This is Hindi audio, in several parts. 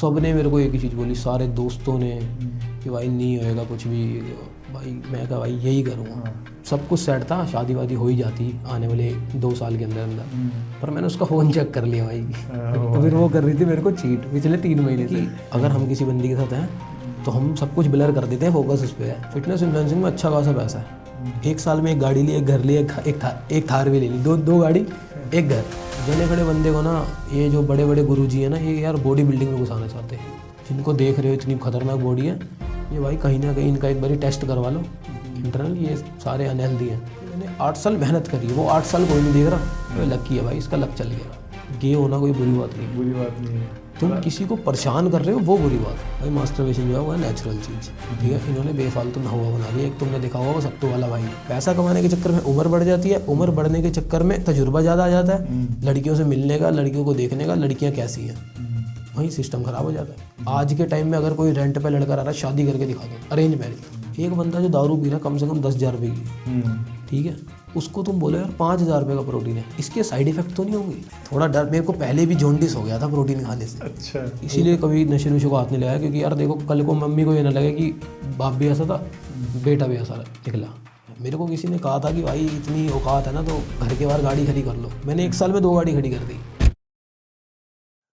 सबने मेरे को एक ही चीज़ बोली, सारे दोस्तों ने, कि भाई नहीं होएगा कुछ भी। भाई मैं कहा भाई यही करूँगा। सब कुछ सेट था, शादी वादी हो ही जाती आने वाले 2 साल के अंदर अंदर। पर मैंने उसका फ़ोन चेक कर लिया भाई। तो फिर वो कर रही थी मेरे को चीट पिछले 3 महीने से। अगर हम किसी बंदी के साथ हैं तो हम सब कुछ ब्लर कर देते हैं, फोकस उस पर है। फिटनेस इन्फ्लुएंसिंग में अच्छा खासा पैसा है। 1 साल में एक गाड़ी ली, एक घर ली, एक थार भी ले ली, दो गाड़ी, एक घर। जने खड़े बंदे को ना, ये जो बड़े बड़े गुरुजी हैं ना, ये यार बॉडी बिल्डिंग में घुसाना चाहते हैं। जिनको देख रहे हो इतनी खतरनाक बॉडी है, ये भाई कहीं ना कहीं इनका एक बारी टेस्ट करवा लो इंटरनल, ये सारे अनहेल्दी हैं। मैंने 8 साल मेहनत करी है, वो 8 साल कोई नहीं देख रहा, तो लकी है भाई, इसका लक चल गया। गे होना कोई बुरी बात नहीं, बुरी बात नहीं है। तुम किसी को परेशान कर रहे हो वो बुरी बात है भाई। मास्टरबेशन जो है वो है नेचुरल चीज़, ठीक है। इन्होंने बेफालतू ना हुआ बना दिया। एक तुमने देखा होगा वो सत्तू वाला भाई, पैसा कमाने के चक्कर में उम्र बढ़ जाती है, उम्र बढ़ने के चक्कर में तजुर्बा ज़्यादा आ जाता है, लड़कियों से मिलने का, लड़कियों को देखने का, लड़कियाँ कैसी हैं, वहीं सिस्टम खराब हो जाता है। आज के टाइम में अगर कोई रेंट पे लड़का रह रहा है, शादी करके दिखा दो, अरेंज मैरिज। एक बंदा जो दारू पी रहा है कम से कम 10,000 रुपये की, ठीक है, उसको तुम बोलो यार 5,000 रुपये का प्रोटीन है, इसके साइड इफेक्ट तो नहीं होंगे? थोड़ा डर, मेरे को पहले भी जॉन्डिस हो गया था प्रोटीन खाने से। अच्छा, इसीलिए कभी नशे नुशे को हाथ नहीं लगाया, क्योंकि यार देखो कल को मम्मी को ये ना लगे कि बाप भी ऐसा था, बेटा भी ऐसा निकला। मेरे को किसी ने कहा था कि भाई इतनी औकात है ना तो घर के बाहर गाड़ी खड़ी कर लो। मैंने 1 साल में 2 गाड़ी खड़ी कर दी।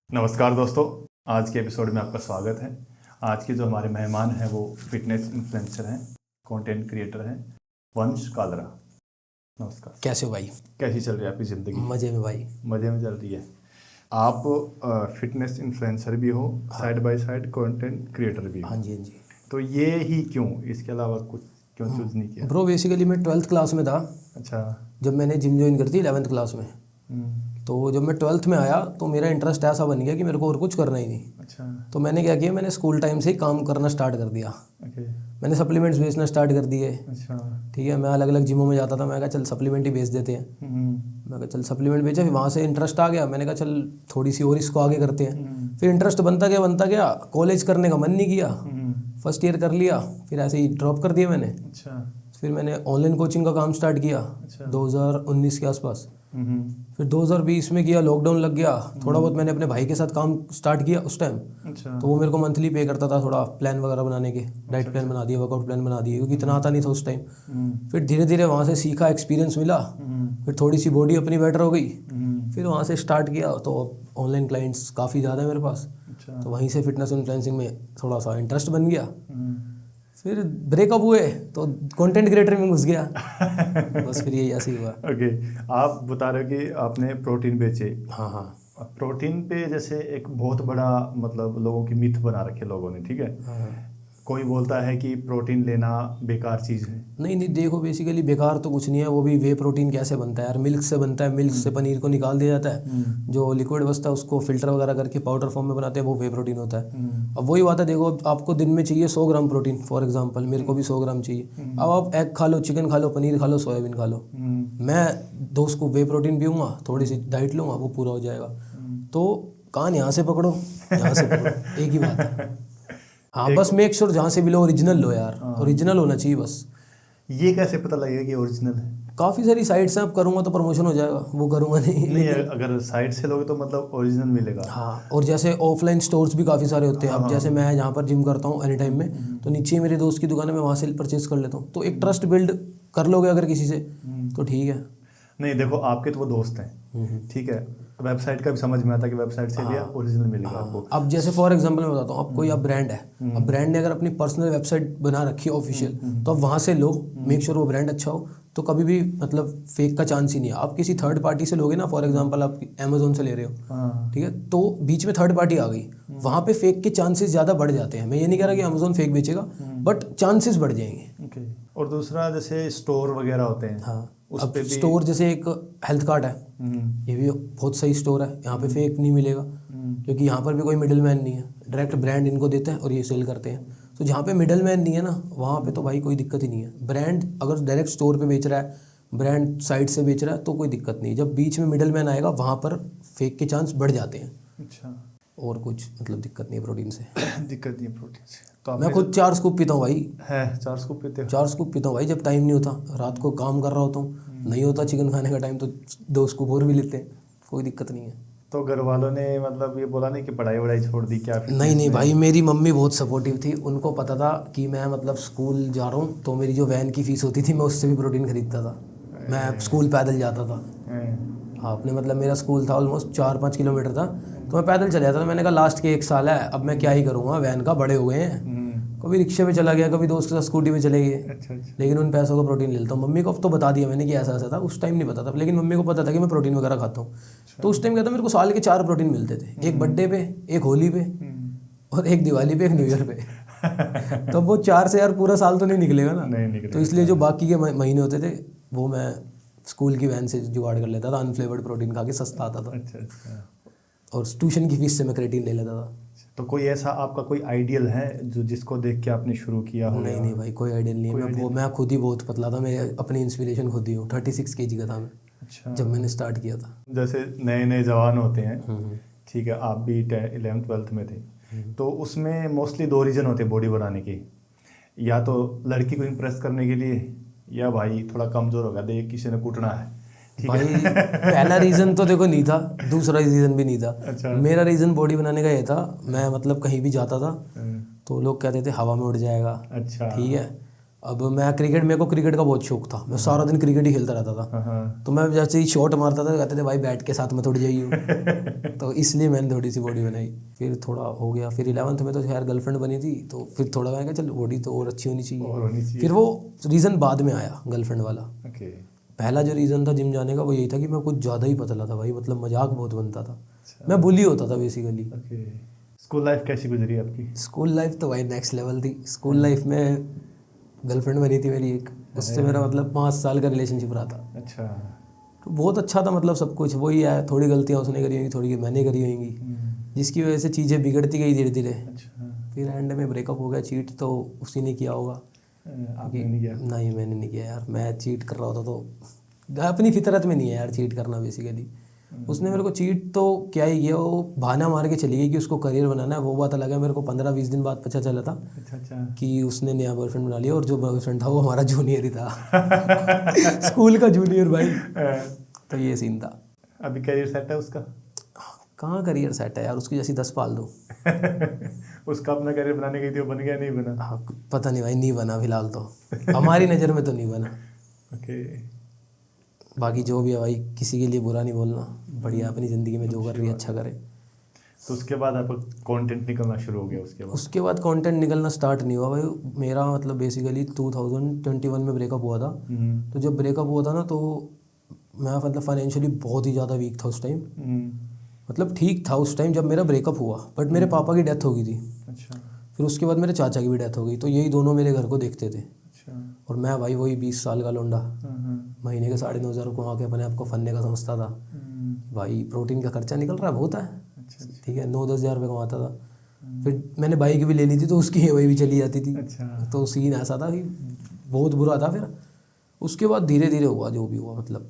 नमस्कार दोस्तों, आज के एपिसोड में आपका स्वागत है। आज के जो हमारे मेहमान हैं वो फिटनेस इन्फ्लुएंसर हैं, कंटेंट क्रिएटर हैं, वंश कालरा। नमस्कार। कैसे हो भाई? कैसी चल रही है आपकी ज़िंदगी? मज़े में भाई। मज़े में चल रही है। आप फिटनेस इन्फ्लुएंसर भी हो, side by side content creator भी हो। हाँ जी, हाँ जी। तो ये ही क्यों, इसके अलावा कुछ क्यों चूज़ नहीं किया? ब्रो बेसिकली मैं 12th क्लास में था अच्छा। जब मैंने जिम ज्वाइन कर दी 11th क्लास में। तो जब मैं 12th में आया तो मेरा इंटरेस्ट ऐसा बन गया कि मेरे को और कुछ करना ही नहीं। अच्छा। तो मैंने क्या किया, मैंने स्कूल टाइम से ही काम करना स्टार्ट कर दिया। ओके। मैंने सप्लीमेंट्स बेचना स्टार्ट कर दिए। अच्छा। ठीक है, मैं अलग अलग जिमों में जाता था, मैं कहा चल सप्लीमेंट ही बेच देते हैं। मैं कहा चल सप्लीमेंट बेचा, फिर वहाँ से इंटरेस्ट आ गया, मैंने कहा चल थोड़ी सी और इसको आगे करते हैं। फिर इंटरेस्ट बनता गया, कॉलेज करने का मन नहीं किया, फर्स्ट ईयर कर लिया, फिर ऐसे ही ड्रॉप कर दिया मैंने। अच्छा। फिर मैंने ऑनलाइन कोचिंग का काम स्टार्ट किया 2019 के आसपास। फिर 2020 में किया, लॉकडाउन लग गया। थोड़ा बहुत मैंने अपने भाई के साथ काम स्टार्ट किया उस टाइम। अच्छा। तो वो मेरे को मंथली पे करता था, थोड़ा प्लान वगैरह बनाने के, डाइट प्लान बना दिए, वर्कआउट प्लान बना दिए, क्योंकि इतना आता नहीं था उस टाइम। फिर धीरे धीरे वहाँ से सीखा, एक्सपीरियंस मिला, फिर थोड़ी सी बॉडी अपनी बेटर हो गई। फिर वहाँ से स्टार्ट किया तो ऑनलाइन क्लाइंट्स काफ़ी ज़्यादा है मेरे पास। अच्छा। तो वहीं से फिटनेस इन्फ्लुएंसिंग में थोड़ा सा इंटरेस्ट बन गया। फिर ब्रेकअप हुए तो कंटेंट क्रिएटर में घुस गया। बस फिर यही ऐसे ही हुआ। ओके। आप बता रहे हो कि आपने प्रोटीन बेचे। हाँ हाँ। प्रोटीन पे जैसे एक बहुत बड़ा मतलब लोगों की मिथ बना रखे लोगों ने, ठीक है। हाँ। कोई बोलता है कि प्रोटीन लेना बेकार चीज़ है। नहीं नहीं, देखो बेसिकली बेकार तो कुछ नहीं है। वो भी वे प्रोटीन कैसे बनता है यार, मिल्क से बनता है। मिल्क से पनीर को निकाल दिया जाता है, जो लिक्विड बचता है उसको फिल्टर वगैरह करके पाउडर फॉर्म में बनाते हैं, वो वे प्रोटीन होता है। अब वही बात है, देखो आपको दिन में चाहिए 100 ग्राम प्रोटीन फॉर एग्जाम्पल, मेरे को भी 100 ग्राम चाहिए। अब आप एग खा लो, चिकन खा लो, पनीर खा लो, सोयाबीन खा लो, मैं 2 स्कूप वे प्रोटीन पीऊँगा, थोड़ी सी डाइट लूँगा, वो पूरा हो जाएगा। तो कान यहाँ से पकड़ो, यहाँ से पकड़ो, एक ही बात है। हाँ बस मेक श्योर जहाँ से भी लो ओरिजिनल लो यार, ओरिजिनल होना चाहिए बस। ये कैसे पता लगेगा कि ओरिजिनल है? काफ़ी सारी साइट्स हैं, आप करूँगा तो प्रमोशन हो जाएगा, वो करूँगा नहीं। नहीं, अगर साइट से लोगे तो मतलब ओरिजिनल मिलेगा। हाँ, और जैसे ऑफलाइन स्टोर्स भी काफ़ी सारे होते हैं। अब जैसे मैं जहाँ पर जिम करता हूँ एनी टाइम में, तो नीचे मेरे दोस्त की दुकान है, मैं वहाँ से परचेज कर लेता हूँ। तो एक ट्रस्ट बिल्ड कर लोगे अगर किसी से तो ठीक है। नहीं देखो, आपके तो वो दोस्त हैं, ठीक है, वेबसाइट का भी समझ में आता है कि वेबसाइट से लिया ओरिजिनल मिलेगा आपको। अब जैसे फॉर एग्जांपल मैं बताता हूँ, अब कोई अब ब्रांड है, अब ब्रांड ने अगर अपनी पर्सनल वेबसाइट बना रखी है ऑफिशियल, तो आप वहाँ से लो, मेक श्योर वो ब्रांड अच्छा हो, तो कभी भी मतलब फेक का चांस ही नहीं है। आप किसी थर्ड पार्टी से लोगे ना, फॉर एग्जांपल आप अमेजोन से ले रहे हो, ठीक है, तो बीच में थर्ड पार्टी आ गई, वहाँ पे फेक के चांसेस ज़्यादा बढ़ जाते हैं। मैं ये नहीं कह रहा कि अमेजोन फेक बेचेगा, बट चांसेस बढ़ जाएंगे। ओके। और दूसरा जैसे स्टोर वगैरह होते हैं, हाँ, उस अब पे भी स्टोर जैसे एक हेल्थ कार्ड है, ये भी बहुत सही स्टोर है, यहाँ पे फेक नहीं मिलेगा, क्योंकि यहाँ पर भी कोई मिडिल मैन नहीं है, डायरेक्ट ब्रांड इनको देते हैं और ये सेल करते हैं। तो जहाँ पे मिडिल मैन नहीं है ना, वहाँ पे तो भाई कोई दिक्कत ही नहीं है। ब्रांड अगर डायरेक्ट स्टोर पे बेच रहा है, ब्रांड साइट से बेच रहा है, तो कोई दिक्कत नहीं। जब बीच में मिडिल मैन आएगा, वहाँ पर फेक के चांस बढ़ जाते हैं। अच्छा। और कुछ मतलब दिक्कत नहीं है प्रोटीन से। दिक्कत नहीं है प्रोटीन से। तो मैं खुद 4 स्कूप पीता हूँ भाई। है 4 स्कूप पीते हो? 4 स्कूप पीता हूँ भाई, जब टाइम नहीं होता, रात को काम कर रहा होता हूँ, नहीं होता चिकन खाने का टाइम, तो 2 स्कूप और भी लेते हैं, कोई दिक्कत नहीं है। तो घर वालों ने मतलब ये बोला नहीं कि पढ़ाई वढ़ाई छोड़ दी क्या? फिर नहीं भाई, मेरी मम्मी बहुत सपोर्टिव थी। उनको पता था कि मैं मतलब स्कूल जा रहा हूँ, तो मेरी जो वैन की फ़ीस होती थी मैं उससे भी प्रोटीन खरीदता था। मैं स्कूल पैदल जाता था। हाँ, अपने मतलब मेरा स्कूल था ऑलमोस्ट 4-5 किलोमीटर था, तो मैं पैदल चले जाता था। मैंने कहा लास्ट के 1 साल है, अब मैं क्या ही करूँगा, वैन का बड़े हो गए हैं। कभी रिक्शे पे चला गया, कभी दोस्त के साथ स्कूटी पे चले गए। अच्छा। लेकिन उन पैसों का प्रोटीन ले लेता हूँ। मम्मी को अब तो बता दिया मैंने कि ऐसा ऐसा था, उस टाइम नहीं पता था, लेकिन मम्मी को पता था कि मैं प्रोटीन वगैरह खाता हूँ। तो उस टाइम क्या था, मेरे को साल के 4 प्रोटीन मिलते थे, एक बर्थडे पे, एक होली पे और एक दिवाली पे, एक न्यू ईयर पे। तो वो 4 से यार पूरा साल तो नहीं निकलेगा ना। नहीं निकलेगा। तो इसलिए जो बाकी के महीने होते थे वो मैं स्कूल की वैन से जुगाड़ कर लेता था, अनफ्लेवर्ड प्रोटीन खा के, सस्ता आता था। अच्छा। और ट्यूशन की फीस से मैं क्रेटीन ले लेता था। तो कोई ऐसा आपका कोई आइडियल है जो जिसको देख के आपने शुरू किया हो? नहीं भाई, कोई आइडियल नहीं है। मैं खुद ही बहुत पतला था। मैं अपनी इंस्पिरेशन खुद ही हूँ। 36 kg का था मैं। अच्छा। जब मैंने स्टार्ट किया था। जैसे नए नए जवान होते हैं, ठीक है, आप भी 11th-12th में थे, तो उसमें मोस्टली 2 रीज़न होते हैं बॉडी बनाने के। या तो लड़की को इम्प्रेस करने के लिए, या भाई थोड़ा कमज़ोर होगा, देख किसी ने कूटना है। भाई पहला रीज़न तो देखो नहीं था, दूसरा रीज़न भी नहीं था। अच्छा। मेरा रीज़न बॉडी बनाने का ये था, मैं मतलब कहीं भी जाता था तो लोग कहते थे हवा में उड़ जाएगा। अच्छा। ठीक है। अब मेरे को क्रिकेट का बहुत शौक था। मैं सारा दिन क्रिकेट ही खेलता रहता था। तो मैं जैसे ही शॉट मारता था कहते थे भाई बैट के साथ मत उड़ जाइए। तो इसलिए मैंने थोड़ी सी बॉडी बनाई। फिर थोड़ा हो गया। फिर 11th में तो खैर गर्लफ्रेंड बनी थी, तो फिर थोड़ा मैं कहा चल बॉडी तो और अच्छी होनी चाहिए। फिर वो रीज़न बाद में आया, गर्लफ्रेंड वाला। पहला जो रीज़न था जिम जाने का वो यही था कि मैं कुछ ज़्यादा ही पतला था भाई, मतलब मजाक बहुत बनता था। मैं बुली होता था बेसिकली। स्कूल लाइफ कैसी गुजरी आपकी? स्कूल लाइफ तो भाई नेक्स्ट लेवल थी। स्कूल लाइफ में गर्लफ्रेंड बनी थी मेरी एक, उससे मेरा मतलब 5 साल का रिलेशनशिप रहा था। अच्छा। तो बहुत अच्छा था, मतलब सब कुछ वही है। थोड़ी गलतियाँ उसने करी होंगी, थोड़ी मैंने करी होंगी, जिसकी वजह से चीज़ें बिगड़ती गई धीरे धीरे। फिर एंड में ब्रेकअप हो गया। चीट तो उसी ने किया होगा। आपने नहीं किया? नहीं, मैंने नहीं किया यार। मैं चीट कर रहा होता तो अपनी फितरत में नहीं है यार चीट करना बेसिकली। उसने मेरे को चीट तो क्या ही किया, वो बहाना मार के चली गई कि उसको करियर बनाना है। वो बात अलग है, मेरे को 15-20 दिन बाद पता चला था कि उसने नया बॉयफ्रेंड बना लिया, और जो बॉयफ्रेंड था वो हमारा जूनियर ही था। स्कूल का जूनियर भाई। तो ये सीन था। अभी करियर सेट है उसका? कहाँ करियर सेट है यार, उसकी जैसी 10 पाल दो। उसका अपना करियर बनाने गई थी, वो बन गया नहीं बना? हाँ, पता नहीं भाई, नहीं बना फिलहाल तो। हमारी नज़र में तो नहीं बना। ओके। बाकी जो भी है भाई, किसी के लिए बुरा नहीं बोलना। बढ़िया अपनी ज़िंदगी में जो कर रही है अच्छा करे। तो उसके बाद आपका कंटेंट निकलना शुरू हो गया? उसके बाद कंटेंट निकलना स्टार्ट नहीं हुआ भाई मेरा। मतलब बेसिकली 2021 में ब्रेकअप हुआ था। तो जब ब्रेकअप हुआ था ना, तो मैं मतलब फाइनेंशियली बहुत ही ज़्यादा वीक था उस टाइम। मतलब ठीक था उस टाइम जब मेरा ब्रेकअप हुआ, बट मेरे पापा की डेथ हो गई थी। अच्छा। फिर उसके बाद मेरे चाचा की भी डेथ हो गई। तो यही दोनों मेरे घर को देखते थे। और मैं भाई वही 20 साल का लौंडा, महीने के 9,500 कमा के अपने आपको फन्ने का समझता था। भाई प्रोटीन का खर्चा निकल रहा है, बहुत है। ठीक है, 9-10 हज़ार रुपये कमाता था। फिर मैंने बाइक भी ले ली थी, तो उसकी EMI भी चली जाती थी। तो सीन ऐसा था कि बहुत बुरा था। फिर उसके बाद धीरे धीरे हुआ जो भी हुआ। मतलब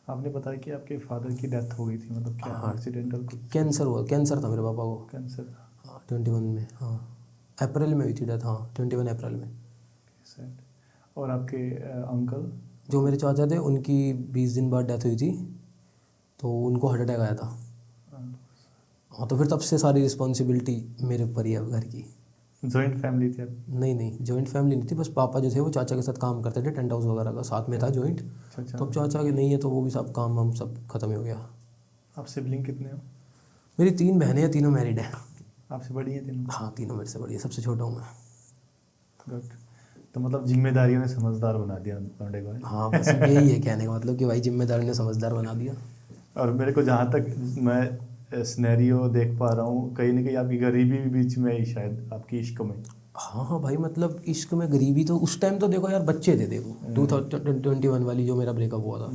आपने बताया कि आपके फादर की डेथ हो गई थी, मतलब क्या एक्सीडेंटल? कैंसर हुआ। कैंसर था मेरे पापा को। कैंसर? हाँ, 21 में। हाँ, अप्रैल में हुई थी डेथ। हाँ, 21 अप्रैल में। और आपके अंकल जो मेरे चाचा थे, उनकी 20 दिन बाद डेथ हुई थी। तो उनको हार्ट अटैक आया था। हाँ, तो फिर तब से सारी रिस्पॉन्सिबिलिटी मेरे ऊपर ही है घर की। जॉइंट फैमिली थी? नहीं, जॉइंट फैमिली नहीं थी। बस पापा जो थे वो चाचा के साथ काम करते थे, टेंट हाउस वगैरह का साथ में था जॉइंट। तो अब चाचा के नहीं है, तो वो भी सब काम हम सब खत्म हो गया। आप सिबलिंग कितने हो? मेरी 3 बहनें हैं, तीनों मैरिड है। आपसे बड़ी हैं तीनों? हाँ, तीनों मेरे से बड़ी है, सबसे छोटा हूँ मैं। गुड। तो मतलब जिम्मेदारियों ने समझदार बना दिया लौंडे को? हाँ, बस यही है कहने का मतलब कि भाई जिम्मेदारी ने समझदार बना दिया। और मेरे को जहाँ तक मैं सिनेरियो देख पा रहा हूँ, कहीं ना कहीं आपकी गरीबी भी बीच में आई शायद, आपकी इश्क में। हाँ भाई, मतलब इश्क में गरीबी तो उस टाइम तो देखो यार, बच्चे थे। देखो 2021 वाली जो मेरा ब्रेकअप हुआ था,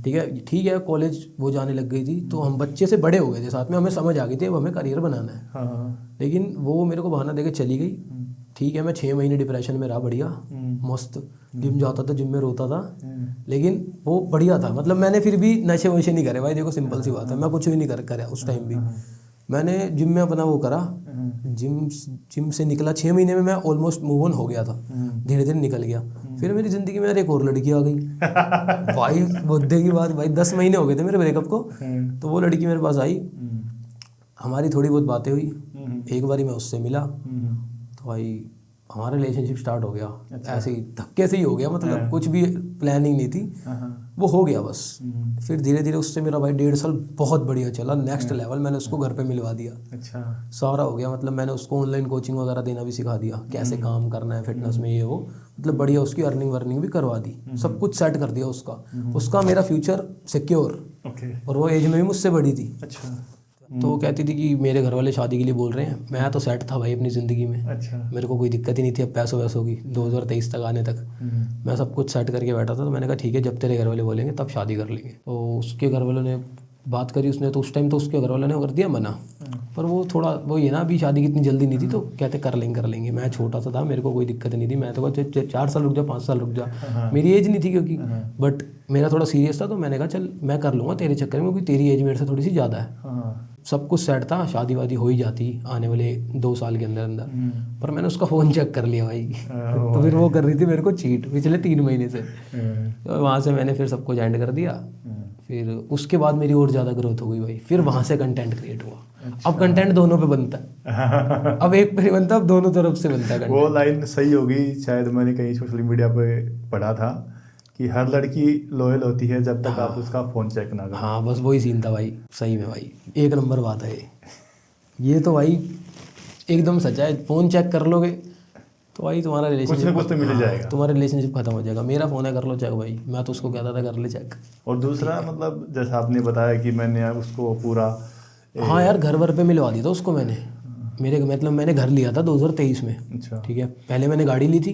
ठीक है, कॉलेज वो जाने लग गई थी, तो हम बच्चे से बड़े हो गए थे साथ में। हमें समझ आ गई थी अब हमें करियर बनाना है। हाँ। लेकिन वो मेरे को बहाना देके चली गई। ठीक है, मैं 6 महीने डिप्रेशन में रहा, बढ़िया मस्त। जिम जाता था, जिम में रोता था, लेकिन वो बढ़िया था। मतलब मैंने फिर भी नशे वशे नहीं करे भाई। देखो सिंपल सी बात है, मैं कुछ भी नहीं कर उस टाइम भी। मैंने जिम में अपना वो करा, जिम से निकला 6 महीने में मैं ऑलमोस्ट मूव ऑन हो गया था, धीरे धीरे निकल गया। फिर मेरी ज़िंदगी में यार एक और लड़की आ गई भाई, मुद्दे की बात भाई, 10 महीने हो गए थे मेरे ब्रेकअप को। तो वो लड़की मेरे पास आई, हमारी थोड़ी बहुत बातें हुई, एक बारी मैं उससे मिला, तो भाई हमारा रिलेशनशिप स्टार्ट हो गया। ऐसे ही धक्के से ही हो गया, मतलब कुछ भी प्लानिंग नहीं थी, वो हो गया बस। फिर धीरे धीरे उससे मेरा भाई 1.5 साल बहुत बढ़िया चला, नेक्स्ट लेवल। मैंने उसको घर पे मिलवा दिया, अच्छा सारा हो गया। मतलब मैंने उसको ऑनलाइन कोचिंग वगैरह देना भी सिखा दिया, कैसे काम करना है फिटनेस में, ये वो, मतलब बढ़िया। उसकी अर्निंग वर्निंग भी करवा दी, सब कुछ सेट कर दिया उसका मेरा फ्यूचर सिक्योर। और वो एज में भी मुझसे बड़ी थी। अच्छा। तो वो कहती थी कि मेरे घर वाले शादी के लिए बोल रहे हैं। मैं तो सेट था भाई अपनी ज़िंदगी में, अच्छा। मेरे को कोई दिक्कत ही नहीं थी अब पैसों वैसों की। 2023 तक आने तक मैं सब कुछ सेट करके बैठा था। तो मैंने कहा ठीक है, जब तेरे घर वाले बोलेंगे तब शादी कर लेंगे। तो उसके घर वालों ने बात करी, उसने तो उस टाइम तो उसके घर वालों ने कर दिया मना। पर वो थोड़ा वो ये ना, अभी शादी की इतनी जल्दी नहीं थी, तो कहते कर लेंगे। मैं छोटा सा था, मेरे को कोई दिक्कत नहीं थी। मैं तो 4 साल रुक जा, 5 साल रुक जा, मेरी एज नहीं थी क्योंकि, बट मेरा थोड़ा सीरियस था। तो मैंने कहा चल मैं कर लूँगा तेरे चक्कर में, क्योंकि तेरी एज मेरे से थोड़ी सी ज़्यादा है। सब कुछ सेट था, शादी वादी हो ही जाती आने वाले 2 साल के अंदर अंदर। पर मैंने उसका फ़ोन चेक कर लिया भाई तो फिर वो कर रही थी मेरे को चीट पिछले 3 महीने से। तो वहाँ से मैंने फिर सब कुछ एंड कर दिया। फिर उसके बाद मेरी और ज़्यादा ग्रोथ हो गई भाई। फिर वहाँ से कंटेंट क्रिएट हुआ। अब कंटेंट दोनों पे बनता है, अब एक पे नहीं बनता, अब दोनों तरफ से बनता है। वो लाइन सही होगी, शायद मैंने कहीं सोशल मीडिया पे पढ़ा था कि हर लड़की लॉयल होती है जब तक आप उसका फ़ोन चेक ना करो। हाँ बस वही सीन था भाई, सही में भाई 1 नंबर बात है ये तो भाई एकदम सच है। फ़ोन चेक कर लोगे तो भाई तुम्हारा रिलेशनशिप कुछ तो मिल जाएगा, तुम्हारा रिलेशनशिप खत्म हो जाएगा। मेरा फ़ोन है, कर लो चेक भाई। मैं तो उसको कहता था कर ले चेक। और दूसरा मतलब जैसा आपने बताया कि मैंने उसको पूरा हाँ यार, घर वर पे मिलवा दिया था उसको मैंने। मैंने घर लिया था 2023 में। अच्छा। ठीक है, पहले मैंने गाड़ी ली थी,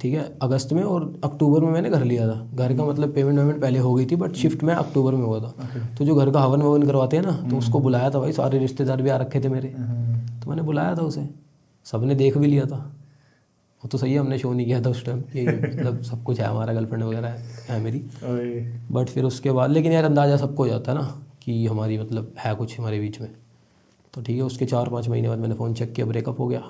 ठीक है, अगस्त में, और अक्टूबर में मैंने घर लिया था। घर का मतलब पेमेंट पहले हो गई थी, बट शिफ्ट में अक्टूबर में हुआ था। तो जो घर का हवन ववन करवाते हैं ना, तो उसको बुलाया था भाई, सारे रिश्तेदार भी आ रखे थे मेरे। तो मैंने बुलाया था उसे, सबने देख भी लिया था। वो तो सही है, हमने शो नहीं किया था उस टाइम कि मतलब सब कुछ है हमारा, गर्लफ्रेंड वगैरह है मेरी। बट फिर उसके बाद लेकिन यार अंदाज़ा सबको हो जाता है ना कि हमारी मतलब है कुछ हमारे बीच में। तो ठीक है, उसके 4-5 महीने बाद मैंने फ़ोन चेक किया, ब्रेकअप हो गया,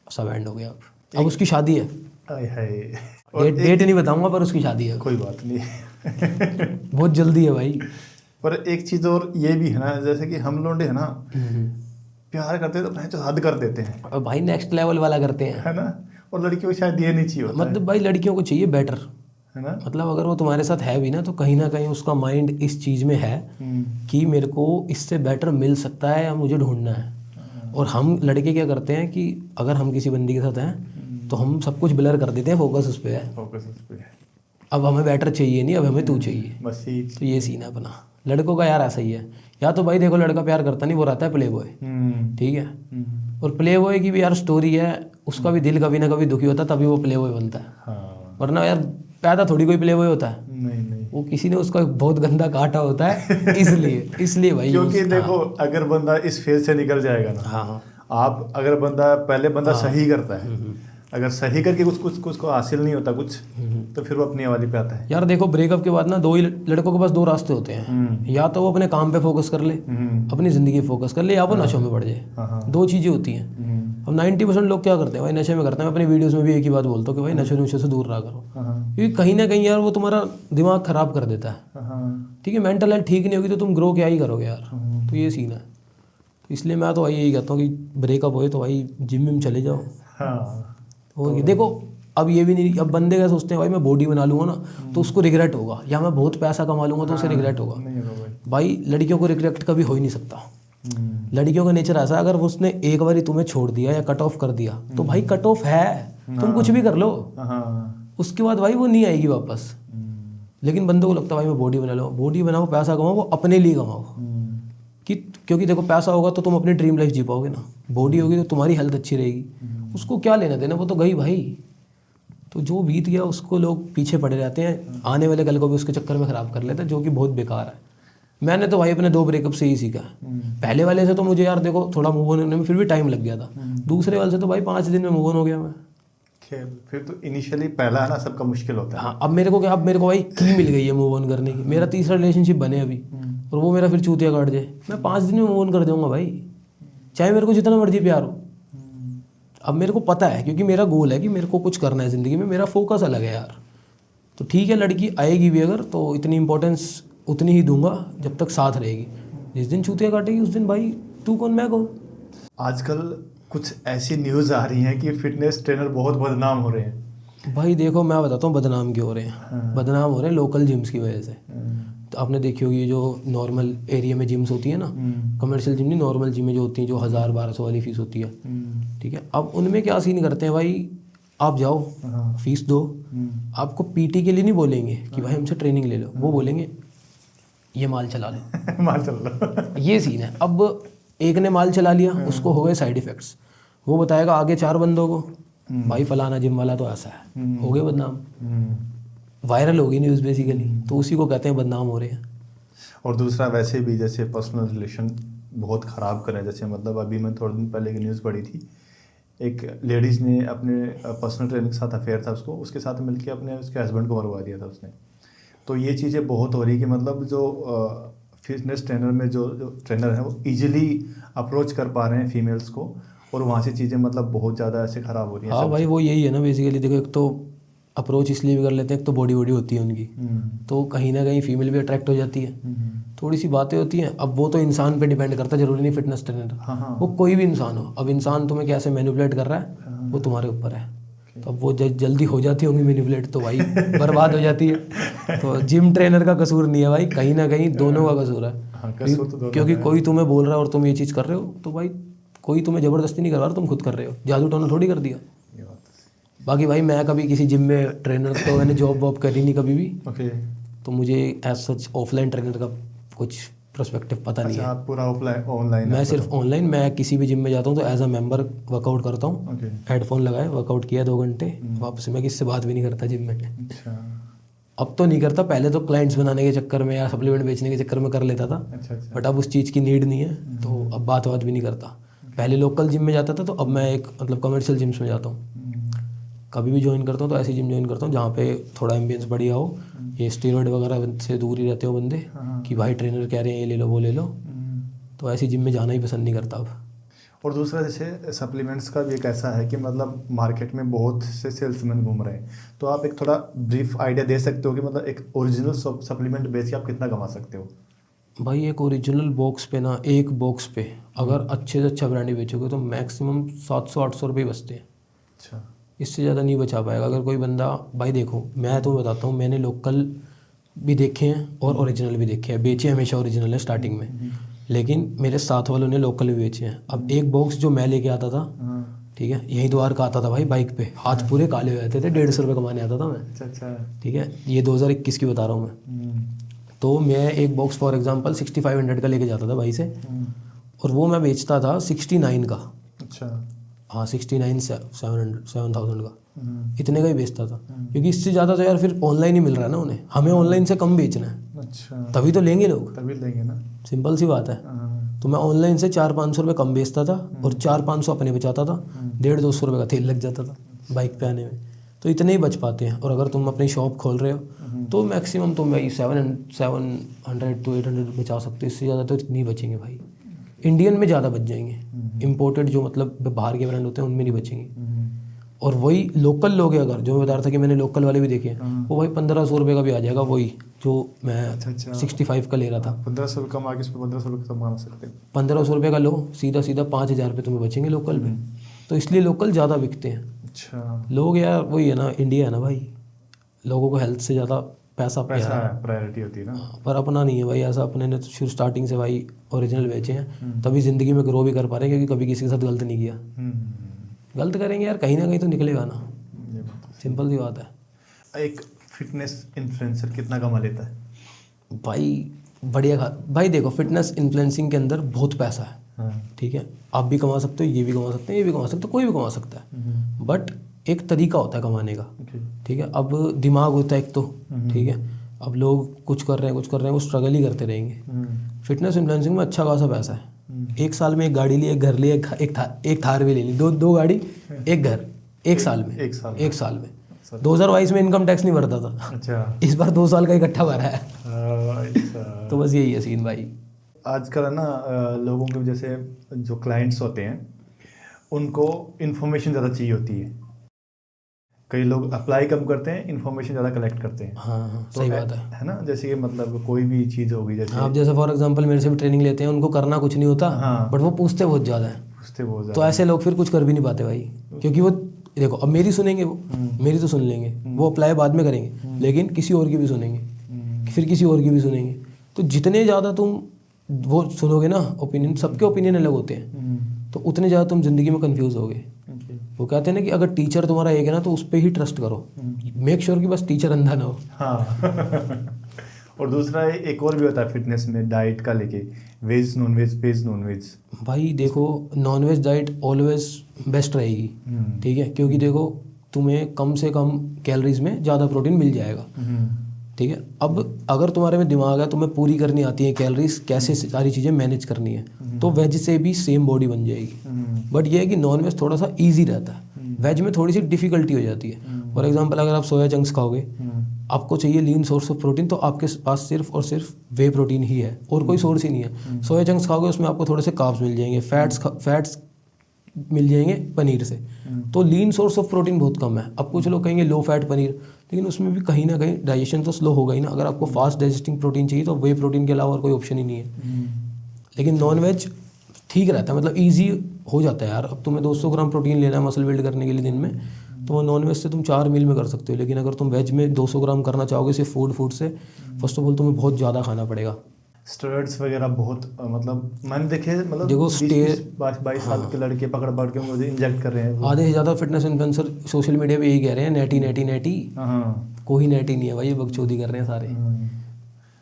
सब एंड हो गया। अब उसकी शादी है, डेट नहीं बताऊंगा, पर उसकी शादी है। कोई बात नहीं बहुत जल्दी है भाई। पर एक चीज़ और ये भी है ना, जैसे कि हम लोग है ना प्यार करते हैं तो भैंस हद कर देते हैं, और भाई नेक्स्ट लेवल वाला करते हैं, है ना। और लड़कियों को शायद ये नहीं चाहिए होता मतलब भाई लड़कियों को चाहिए बेटर, है ना। मतलब अगर वो तुम्हारे साथ है भी ना, तो कहीं ना कहीं उसका माइंड इस चीज़ में है कि मेरे को इससे बेटर मिल सकता है या मुझे ढूंढना है। और हम लड़के क्या करते हैं कि अगर हम किसी बंदी के साथ हैं तो हम सब कुछ ब्लर कर देते हैं, फोकस उस पर है। अब हमें बेटर चाहिए नहीं, अब हमें तू चाहिए, बस तो ये सीन है अपना। लड़कों का यार ऐसा ही है, या तो भाई देखो लड़का प्यार करता नहीं, वो रहता है प्ले बॉय, ठीक है। और प्ले बॉय की भी यार स्टोरी है, उसका भी दिल कभी ना कभी दुखी होता है, तभी वो प्ले बॉय बनता है। हाँ। वरना यार पैदा थोड़ी कोई प्ले बॉय होता है, नहीं वो किसी ने उसका बहुत गंदा काटा होता है इसलिए भाई। क्योंकि देखो अगर बंदा इस फेज से निकल जाएगा ना, हाँ, आप अगर पहले बंदा सही करता है, अगर सही करके कुछ को हासिल नहीं होता कुछ, तो फिर वो अपनी वाली पे आता है। यार देखो ब्रेकअप के बाद ना लड़कों के पास 2 रास्ते होते हैं, या तो वो अपने काम पे फोकस कर ले, अपनी ज़िंदगी फोकस कर ले, या वो नशों में पड़ जाए। 2 चीज़ें होती हैं। अब 90% लोग क्या करते हैं भाई, नशे में करते हैं। मैं अपनी वीडियोस में भी एक ही बात बोलता हूँ कि भाई नशे से दूर रहा करो, क्योंकि कहीं ना कहीं यार वो तुम्हारा दिमाग ख़राब कर देता है, ठीक है। मेंटल हेल्थ ठीक नहीं होगी तो तुम ग्रो क्या ही करोगे यार, तो ये सीन है। तो इसलिए मैं तो भाई यही कहता हूँ कि ब्रेकअप होए तो भाई जिम में चले जाओ। तो देखो अब ये भी नहीं, अब बंदे क्या सोचते हैं भाई मैं बॉडी बना लूंगा ना तो उसको रिग्रेट होगा, या मैं बहुत पैसा कमा लूंगा तो उसे रिग्रेट होगा। भाई लड़कियों को रिग्रेट कभी हो ही नहीं सकता। लड़कियों का नेचर ऐसा है, अगर उसने एक बार तुम्हें छोड़ दिया या कट ऑफ कर दिया तो भाई कट ऑफ है, तुम कुछ भी कर लो, उसके बाद भाई वो नहीं आएगी वापस। लेकिन बंदों को लगता है भाई मैं बॉडी बना लो, बॉडी बनाओ, पैसा कमाओ, वो अपने लिए कमाओ कि क्योंकि देखो पैसा होगा तो तुम अपनी ड्रीम लाइफ जी पाओगे ना, बॉडी होगी तो तुम्हारी हेल्थ अच्छी रहेगी, उसको क्या लेना देना, वो तो गई भाई। तो जो बीत गया उसको लोग पीछे पड़े रहते हैं, आने वाले कल को भी उसके चक्कर में ख़राब कर लेते हैं, जो कि बहुत बेकार है। मैंने तो भाई अपने 2 ब्रेकअप से ही सीखा। पहले वाले से तो मुझे यार देखो थोड़ा मूव ऑन होने में फिर भी टाइम लग गया था, दूसरे वाले से तो भाई 5 दिन में मूव ऑन हो गया मैं। फिर तो इनिशियली पहला है ना सबका मुश्किल होता है। हाँ, अब मेरे को भाई की मिल गई है मूव ऑन करने की। मेरा 3रा रिलेशनशिप बने अभी, और वो मेरा फिर चूतिया काट जाए, मैं 5 दिन में मूव ऑन कर जाऊँगा भाई। चाहे मेरे को जितना मर्जी प्यार हो। अब मेरे को पता है, क्योंकि मेरा गोल है कि मेरे को कुछ करना है ज़िंदगी में, मेरा फोकस अलग है यार। तो ठीक है, लड़की आएगी भी अगर तो इतनी इंपॉर्टेंस उतनी ही दूंगा जब तक साथ रहेगी। जिस दिन चूतिया काटेगी उस दिन भाई तू कौन मैं कौन। आजकल कुछ ऐसी न्यूज़ आ रही हैं कि फिटनेस ट्रेनर बहुत बदनाम हो रहे हैं। भाई देखो मैं बताता हूँ बदनाम क्यों हो रहे हैं। बदनाम हो रहे हैं लोकल जिम्स की वजह से। तो आपने देखी होगी जो नॉर्मल एरिया में जिम्स होती है ना, कमर्शियल जिम नहीं, नॉर्मल जिम में जो होती हैं जो 1000-1200 वाली फीस होती है, ठीक है। अब उनमें क्या सीन करते हैं भाई, आप जाओ फीस दो, आपको पीटी के लिए नहीं बोलेंगे कि भाई हमसे ट्रेनिंग ले लो, वो बोलेंगे ये माल चला लो। माल चल रहा। ये सीन है। अब एक ने माल चला लिया, उसको हो गए साइड इफेक्ट्स, वो बताएगा आगे 4 बंदों को भाई फलाना जिम वाला तो ऐसा है, हो गए बदनाम, वायरल होगी न्यूज़ बेसिकली। तो उसी को कहते हैं बदनाम हो रहे हैं। और दूसरा वैसे भी जैसे पर्सनल रिलेशन बहुत ख़राब करें, जैसे मतलब अभी मैं थोड़े दिन पहले की न्यूज़ पढ़ी थी, एक लेडीज़ ने अपने पर्सनल ट्रेनर के साथ अफेयर था, उसके साथ मिलकर अपने उसके हस्बैंड को मरवा दिया था उसने। तो ये चीज़ें बहुत हो रही कि मतलब जो फिटनेस ट्रेनर में जो ट्रेनर है वो इजीली अप्रोच कर पा रहे हैं फीमेल्स को, और वहाँ से चीज़ें मतलब बहुत ज़्यादा ऐसे ख़राब हो रही हैं। हाँ भाई वो यही है ना बेसिकली। देखो एक तो अप्रोच इसलिए भी कर लेते हैं, एक तो बॉडी होती है उनकी, तो कहीं ना कहीं फीमेल भी अट्रैक्ट हो जाती है। थोड़ी सी बातें होती हैं। अब वो तो इंसान पे डिपेंड करता है, जरूरी नहीं फिटनेस ट्रेनर, वो कोई भी इंसान हो। अब इंसान तुम्हें कैसे मैनिपुलेट कर रहा है वो तुम्हारे ऊपर है। तो अब वो जल्दी हो जाती होंगी मैनिपुलेट तो भाई बर्बाद हो जाती है। तो जिम ट्रेनर का कसूर नहीं है भाई, कहीं ना कहीं दोनों का कसूर है। क्योंकि कोई तुम्हें बोल रहा है और तुम ये चीज़ कर रहे हो, तो भाई कोई तुम्हें ज़बरदस्ती नहीं करवा रहा, तुम खुद कर रहे हो, जादू टोना थोड़ी कर दिया। बाकी भाई मैं कभी किसी जिम में ट्रेनर तो मैंने जॉब वॉब करी नहीं कभी भी। तो मुझे एज सच ऑफलाइन ट्रेनर का कुछ पर्सपेक्टिव पता नहीं है। आप पूरा ऑनलाइन? मैं सिर्फ ऑनलाइन। मैं किसी भी जिम में जाता हूँ तो एज अ मेंबर वर्कआउट करता हूँ, हेडफोन लगाए वर्कआउट किया 2 घंटे, वापस मैं किससे बात भी नहीं करता जिम में। अब तो नहीं करता, पहले तो क्लाइंट्स बनाने के चक्कर में या सप्लीमेंट बेचने के चक्कर में कर लेता था। बट अब उस चीज़ की नीड नहीं है, तो अब बात भी नहीं करता। पहले लोकल जिम में जाता था, तो अब मैं एक मतलब कमर्शियल जिम्स में जाता हूँ। कभी भी ज्वाइन करता हूँ तो ऐसी जिम ज्वाइन करता हूँ जहाँ पे थोड़ा एम्बियंस बढ़िया हो, ये स्टीरॉयड वगैरह से दूर ही रहते हो बंदे कि भाई ट्रेनर कह रहे हैं ये ले लो वो ले लो। तो ऐसी जिम में जाना ही पसंद नहीं करता अब। और दूसरा जैसे सप्लीमेंट्स का भी एक ऐसा है कि मतलब मार्केट में बहुत से सेल्समैन घूम रहे हैं, तो आप एक थोड़ा ब्रीफ आइडिया दे सकते हो कि मतलब एक ओरिजिनल सप्लीमेंट बेच के आप कितना कमा सकते हो? भाई एक ओरिजिनल बॉक्स पे ना, एक बॉक्स पे अगर अच्छे से अच्छा ब्रांड बेचोगे तो मैक्सिमम 700-800 रुपये बचते हैं। अच्छा, इससे ज़्यादा नहीं बचा पाएगा। अगर कोई बंदा, भाई देखो मैं तो बताता हूँ, मैंने लोकल भी देखे हैं और ओरिजिनल भी देखे हैं। बेचे हमेशा ओरिजिनल है स्टार्टिंग में, लेकिन मेरे साथ वालों ने लोकल भी बेचे हैं। अब एक बॉक्स जो मैं लेके आता था, ठीक है, यहीं द्वार का आता था भाई, बाइक पे, हाथ पूरे काले हो जाते थे, 150 रुपये कमाने आता था मैं। अच्छा, ठीक है, ये 2021 की बता रहा हूँ मैं। तो मैं एक बॉक्स फॉर एग्जांपल 6500 का लेके जाता था भाई से, और वो मैं बेचता था 69 का। अच्छा, हाँ 69,700 का, इतने का ही बेचता था। क्योंकि इससे ज़्यादा तो यार फिर ऑनलाइन ही मिल रहा है ना उन्हें, हमें ऑनलाइन से कम बेचना है। अच्छा, तभी तो लेंगे लोग, तभी लेंगे ना, सिंपल सी बात है। तो मैं ऑनलाइन से 400-500 रुपये कम बेचता था और 400-500 अपने बचाता था, 150-200 रुपये का तेल लग जाता था बाइक पे आने में। तो इतने ही बच पाते हैं। और अगर तुम अपनी शॉप खोल रहे हो तो मैक्सिमम तुम भाई 700 to 800 बचा सकते हो, इससे ज़्यादा तो इतनी बचेंगे भाई। इंडियन में ज़्यादा बच जाएंगे, इम्पोर्टेड जो मतलब बाहर के ब्रांड होते हैं उनमें नहीं बचेंगे। और वही लोकल लोग हैं, अगर जो मैं बता रहा था कि मैंने लोकल वाले भी देखे हैं, वो भाई 1500 रुपये का भी आ जाएगा, वही जो मैं 65 का ले रहा था। 1500 रुपये कम आगे उस पर 1500 रुपये कमा सकते हैं। 1500 रुपये का लो, सीधा 5000 रुपये तुम्हें बचेंगे लोकल पे। तो इसलिए लोकल ज़्यादा बिकते हैं। अच्छा, लोग यार वही है ना, इंडिया है ना भाई, लोगों को हेल्थ से ज़्यादा पैसा प्रायोरिटी होती है ना। पर अपना नहीं है भाई ऐसा। अपने ने तो शुरू स्टार्टिंग से भाई ओरिजिनल बेचे हैं, तभी ज़िंदगी में ग्रो भी कर पा रहे हैं, क्योंकि कभी किसी के साथ गलत नहीं किया। गलत करेंगे यार कहीं ना कहीं तो निकलेगा ना, सिंपल सी बात है। एक फिटनेस इन्फ्लुएंसर कितना कमा लेता है? भाई बढ़िया भाई देखो, फिटनेस इन्फ्लुएंसिंग के अंदर बहुत पैसा है। ठीक है, आप भी कमा सकते हो, ये भी कमा सकते हैं, ये भी कमा सकते हो, कोई भी कमा सकता है। बट एक तरीका होता है कमाने का। ठीक है, अब दिमाग होता है एक तो, ठीक है, अब लोग कुछ कर रहे हैं वो स्ट्रगल ही करते रहेंगे। फिटनेस इन्फ्लुएंसिंग में अच्छा खासा पैसा है। एक साल में एक गाड़ी ली, एक घर लिया, एक थार भी ले ली, दो गाड़ी, एक घर, एक साल में 2022 में इनकम टैक्स नहीं भरता था। अच्छा, इस बार 2 साल का इकट्ठा भरा है। तो बस यही है सीन भाई। आजकल है ना लोगों के जैसे जो क्लाइंट्स होते हैं उनको इन्फॉर्मेशन ज़्यादा चाहिए होती है। कई लोग अप्लाई कम करते हैं, इन्फॉर्मेशन ज़्यादा कलेक्ट करते हैं। हाँ हाँ तो सही बात है ना, जैसे कि मतलब कोई भी चीज़ होगी जैसे आप जैसे फॉर एग्जांपल मेरे से भी ट्रेनिंग लेते हैं, उनको करना कुछ नहीं होता, हाँ, बट वो पूछते बहुत ज़्यादा है। पूछते बहुत तो ज़्यादा ऐसे लोग फिर कुछ कर भी नहीं पाते भाई, क्योंकि वो देखो अब मेरी सुनेंगे, वो मेरी तो सुन लेंगे, वो अप्लाई बाद में करेंगे, लेकिन किसी और की भी सुनेंगे, फिर किसी और की भी सुनेंगे। तो जितने ज़्यादा तुम वो सुनोगे ना ओपिनियन, सबके ओपिनियन अलग होते हैं, तो उतने ज़्यादा तुम ज़िंदगी में कंफ्यूज होगे। वो कहते हैं ना कि अगर टीचर तुम्हारा एक है ना तो उस पर ही ट्रस्ट करो, मेक श्योर कि बस टीचर अंधा ना हो। हाँ और दूसरा एक और भी होता है फिटनेस में, डाइट का लेके, वेज नॉन वेज। भाई देखो नॉनवेज डाइट ऑलवेज बेस्ट रहेगी, ठीक है, क्योंकि देखो तुम्हें कम से कम कैलोरीज में ज़्यादा प्रोटीन मिल जाएगा, ठीक है। अब अगर तुम्हारे में दिमाग है, तुम्हें पूरी करनी आती है कैलोरीज, कैसे सारी चीज़ें मैनेज करनी है, तो वेज से भी सेम बॉडी बन जाएगी। बट ये है कि नॉन वेज थोड़ा सा ईजी रहता है, वेज में थोड़ी सी डिफिकल्टी हो जाती है। फॉर एग्जांपल अगर आप सोया चंक्स खाओगे, आपको चाहिए लीन सोर्स ऑफ प्रोटीन, तो आपके पास सिर्फ और सिर्फ वे प्रोटीन ही है और कोई सोर्स ही नहीं है। सोया चंक्स खाओगे उसमें आपको थोड़े से कार्ब्स मिल जाएंगे, फैट्स मिल जाएंगे पनीर से, तो लीन सोर्स ऑफ प्रोटीन बहुत कम है। अब कुछ लोग कहेंगे लो फैट पनीर, लेकिन उसमें भी कहीं ना कहीं डाइजेशन तो स्लो होगा ही ना। अगर आपको फास्ट डाइजेस्टिंग प्रोटीन चाहिए तो वे प्रोटीन के अलावा और कोई ऑप्शन ही नहीं है। लेकिन नॉन वेज ठीक रहता है, मतलब ईजी हो जाता है यार। अब तुम्हें 200 ग्राम प्रोटीन लेना है मसल बिल्ड करने के लिए दिन में, तो नॉन वेज से तुम 4 मील में कर सकते हो। लेकिन अगर तुम वेज में 200 ग्राम करना चाहोगे सिर्फ फूड से, फर्स्ट ऑफ ऑल तुम्हें बहुत ज़्यादा खाना पड़ेगा। स्टेरॉइड्स वगैरह बहुत मतलब मैंने देखे, मतलब देखो 22 साल के लड़के पकड़ के मुझे इंजेक्ट कर रहे हैं वो। आधे से ज़्यादा फिटनेस इन्फ्लुएंसर सोशल मीडिया पे यही कह रहे हैं, नेटी। हाँ कोई नेटी नहीं है भाई, ये बकचोदी कर रहे हैं सारे।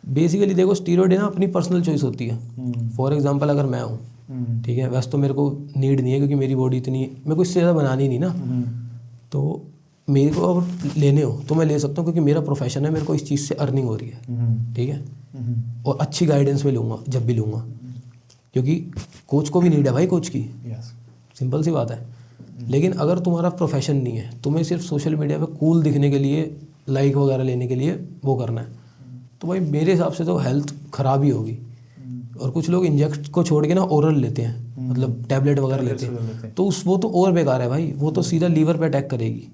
बेसिकली देखो स्टीरॉइड है ना, अपनी पर्सनल चॉइस होती है। फॉर एग्जांपल अगर मैं हूँ, ठीक है, वैसे तो मेरे को नीड नहीं है क्योंकि मेरी बॉडी इतनी, मेरे को इससे ज़्यादा बनानी नहीं ना, तो मेरे को अगर लेने हो तो मैं ले सकता हूँ, क्योंकि मेरा प्रोफेशन है, मेरे को इस चीज़ से अर्निंग हो रही है, ठीक है। और अच्छी गाइडेंस में लूँगा जब भी लूँगा, क्योंकि कोच को भी नीड है भाई, कोच की, सिंपल सी बात है। लेकिन अगर तुम्हारा प्रोफेशन नहीं है, तुम्हें सिर्फ सोशल मीडिया पे कूल दिखने के लिए, लाइक वगैरह लेने के लिए वो करना है, तो भाई मेरे हिसाब से तो हेल्थ ख़राब ही होगी। और कुछ लोग इंजेक्ट को छोड़ के ना ओरल लेते हैं, मतलब टैबलेट वगैरह लेते हैं, तो वो तो और बेकार है भाई। वो तो सीधा लीवर पे अटैक करेगी,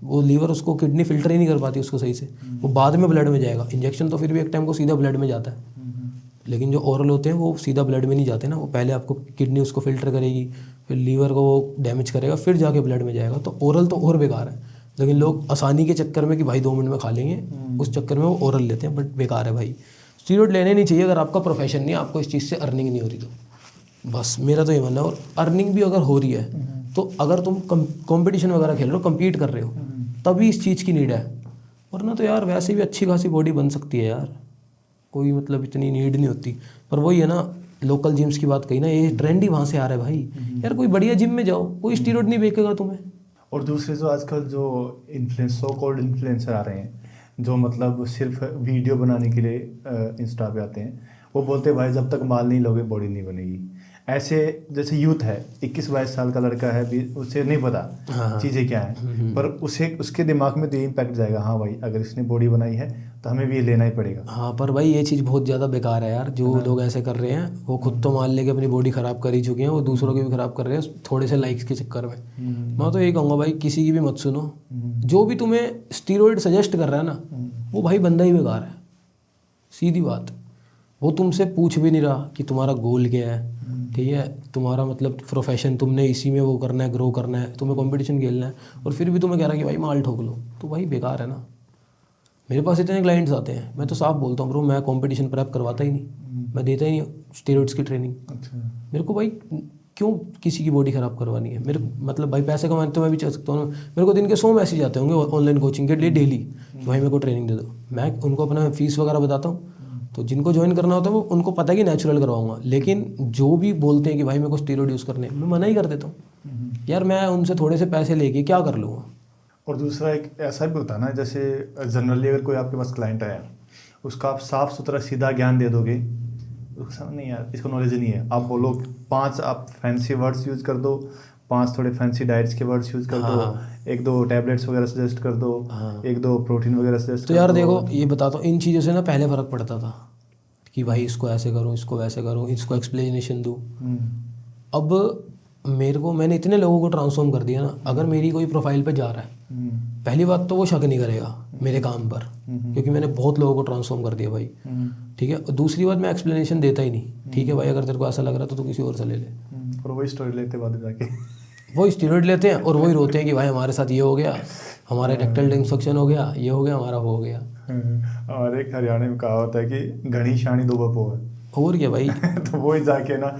वो लीवर, उसको किडनी फिल्टर ही नहीं कर पाती उसको सही से, वो बाद में ब्लड में जाएगा। इंजेक्शन तो फिर भी एक टाइम को सीधा ब्लड में जाता है, लेकिन जो ओरल होते हैं वो सीधा ब्लड में नहीं जाते ना, वो पहले आपको किडनी उसको फिल्टर करेगी, फिर लीवर को वो डैमेज करेगा, फिर जाके ब्लड में जाएगा। तो ओरल तो और बेकार है, लेकिन लोग आसानी के चक्कर में कि भाई 2 मिनट में खा लेंगे, उस चक्कर में वो ओरल लेते हैं, बट बेकार है भाई। स्टीरॉइड लेने नहीं चाहिए अगर आपका प्रोफेशन नहीं है, आपको इस चीज़ से अर्निंग नहीं हो रही तो। बस मेरा तो ये मानना है। और अर्निंग भी अगर हो रही है तो अगर तुम कंपटीशन वगैरह खेल रहे हो, कम्पीट कर रहे हो, तभी इस चीज़ की नीड है, वरना तो यार वैसे भी अच्छी खासी बॉडी बन सकती है यार, कोई मतलब इतनी नीड नहीं होती। पर वही है ना, लोकल जिम्स की बात कही ना, ये ट्रेंड ही वहाँ से आ रहा है भाई। यार कोई बढ़िया जिम में जाओ, कोई स्टीरॉइड नहीं बेचेगा तुम्हें। और दूसरे जो आजकल जो सो कॉल्ड इन्फ्लुएंसर आ रहे हैं, जो मतलब सिर्फ वीडियो बनाने के लिए इंस्टा पे आते हैं, वो बोलते हैं भाई जब तक माल नहीं लोगे बॉडी नहीं बनेगी। ऐसे जैसे यूथ है, 21-22 साल का लड़का है भी, उसे नहीं पता चीज़ें क्या हैं, पर उसे उसके दिमाग में तो ये इम्पैक्ट जाएगा, हाँ भाई अगर इसने बॉडी बनाई है तो हमें भी ये लेना ही पड़ेगा। हाँ पर भाई ये चीज़ बहुत ज़्यादा बेकार है यार, जो लोग ऐसे कर रहे हैं, वो खुद तो मान लेके अपनी बॉडी ख़राब कर ही चुके हैं, वो दूसरों की भी ख़राब कर रहे हैं थोड़े से लाइक्स के चक्कर में। मैं तो यही कहूँगा भाई, किसी की भी मत सुनो, जो भी तुम्हें स्टीरॉइड सजेस्ट कर रहा है ना, वो भाई बंदा ही बेकार है, सीधी बात। वो तुमसे पूछ भी नहीं रहा कि तुम्हारा गोल क्या है, ठीक है, तुम्हारा मतलब प्रोफेशन, तुमने इसी में वो करना है, ग्रो करना है, तुम्हें कंपटीशन खेलना है, और फिर भी तुम्हें कह रहा है कि भाई माल ठोक लो, तो भाई बेकार है ना। मेरे पास इतने क्लाइंट्स आते हैं, मैं तो साफ बोलता हूँ ब्रो, मैं कंपटीशन प्रेप करवाता ही नहीं, मैं देता ही नहीं स्टीरॉइड्स की ट्रेनिंग। मेरे को भाई क्यों किसी की बॉडी ख़राब करवानी है, मेरे मतलब भाई पैसे कमाने तो मैं भी चाह सकता हूँ। मेरे को दिन के 100 मैसेज आते होंगे ऑनलाइन कोचिंग के लिए डेली, भाई मेरे को ट्रेनिंग दे दो। मैं उनको अपना फीस वगैरह बताता हूँ, तो जिनको ज्वाइन करना होता है वो उनको पता है कि नेचुरल करवाऊंगा। लेकिन जो भी बोलते हैं कि भाई मेरे को स्टीरॉइड यूज़ करने, मैं मना ही कर देता हूँ यार, मैं उनसे थोड़े से पैसे लेके क्या कर लूँगा। और दूसरा एक ऐसा भी होता है ना, जैसे जनरली अगर कोई आपके पास क्लाइंट आया, उसका आप साफ़ सुथरा सीधा ज्ञान दे दोगे, उसको नहीं यार इसको नॉलेज नहीं है, आप बोलो 5 आप फैंसी वर्ड्स यूज़ कर दो, 5 थोड़े फैंसी डाइट्स के वर्ड्स यूज़ कर दो, 1-2 टैबलेट्स वगैरह सजेस्ट कर दो, 1-2 प्रोटीन वगैरह सजेस्ट तो यार देखो ये बताता हूँ, इन चीज़ों से ना पहले फ़र्क पड़ता था कि भाई इसको ऐसे करूँ, इसको वैसे करूँ, इसको एक्सप्लेनेशन दूँ। अब मेरे को, मैंने इतने लोगों को ट्रांसफॉर्म कर दिया ना, अगर मेरी कोई प्रोफाइल पे जा रहा है, पहली बात तो वो शक नहीं करेगा मेरे काम पर, क्योंकि मैंने बहुत लोगों को ट्रांसफॉर्म कर दिया भाई, ठीक है। और दूसरी बात, मैं एक्सप्लेनेशन देता ही नहीं, ठीक है भाई, अगर तेरे को ऐसा लग रहा तो किसी और से ले ले। और वही स्टोरी लेते बाद जाके वही स्टीरॉइड लेते हैं और वही रोते हैं कि भाई हमारे साथ ये हो गया, हमारे रेक्टल डिस्फंक्शन हो गया, ये हो गया, हमारा वो हो गया। और एक हरियाणा में कहावत है कि घनी शानी दो बपो है। और क्या भाई। तो वही जाके ना,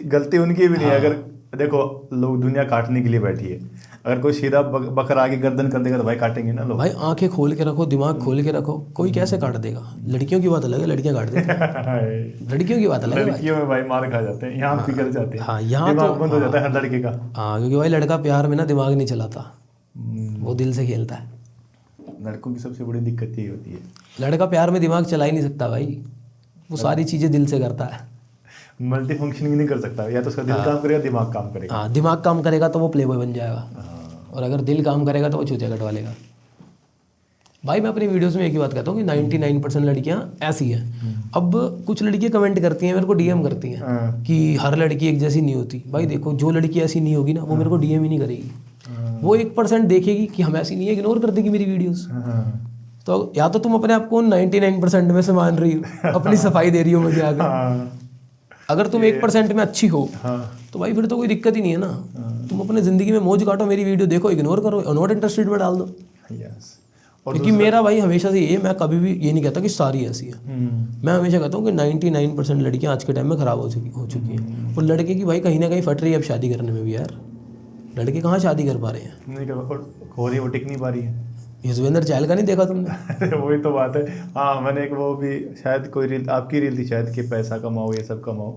गलती उनकी भी नहीं है। अगर देखो, लोग दुनिया काटने के लिए बैठी है, अगर कोई सीधा बकरा आगे गर्दन कर देगा तो भाई काटेंगे ना लोग। भाई आंखें खोल के रखो, दिमाग खोल के रखो, कोई कैसे काट देगा। लड़कियों की बात अलग है, लड़कियां काट देती हैं। लड़कियों की बात अलग है। लड़कियों में भाई मार खा जाते हैं, यहाँ पिघल जाते हैं। हाँ, यहाँ दिमाग तो बंद हो जाता है हर लड़के का। हाँ, क्योंकि भाई लड़का प्यार में ना दिमाग नहीं चलाता, वो दिल से खेलता है। लड़कों की सबसे बड़ी दिक्कत यही होती है, लड़का प्यार में दिमाग चला ही नहीं सकता भाई, वो सारी चीज़ें दिल से करता है। मल्टी फंक्शनिंग नहीं कर सकता, या तो उसका दिल काम करेगा, दिमाग काम करेगा। हाँ, दिमाग काम करेगा तो वो प्ले बॉय बन जाएगा, और अगर दिल काम करेगा तो वो चूतिया कटवा लेगा। भाई मैं अपनी वीडियोस में एक ही बात कहता हूँ कि 99% लड़कियां ऐसी हैं। अब कुछ लड़कियां कमेंट करती हैं, मेरे को डीएम करती हैं कि हर लड़की एक जैसी नहीं होती। भाई देखो, जो लड़की ऐसी नहीं होगी ना, वो मेरे को डीएम ही नहीं करेगी। वो 1% देखेगी कि हम ऐसी नहीं है, इग्नोर कर देगी मेरी वीडियोस। तो या तो तुम अपने आप को 99% में से मान रही हो, अपनी सफाई दे रही हो मुझे आगे। अगर तुम 1% में अच्छी हो तो भाई फिर तो कोई दिक्कत ही नहीं है ना। तुम अपने ज़िंदगी में मौज काटो, मेरी वीडियो देखो, इग्नोर करो, नॉट इंटरेस्टेड में डाल दो। क्योंकि मेरा भाई हमेशा से ये, मैं कभी भी ये नहीं कहता कि सारी ऐसी है। मैं हमेशा कहता हूँ कि 99% लड़कियाँ आज के टाइम में ख़राब हो चुकी हैं। और लड़के की भाई कहीं ना कहीं फट रही है अब शादी करने में भी यार। लड़के कहाँ शादी कर पा रहे हैं, नहीं हो रही, वो टिक नहीं पा रही है। युजवेंद्र चहल का नहीं देखा तुमने? वही तो बात है। हाँ, मैंने एक वो भी शायद कोई रील, आपकी रील थी शायद, कि पैसा कमाओ, ये सब कमाओ,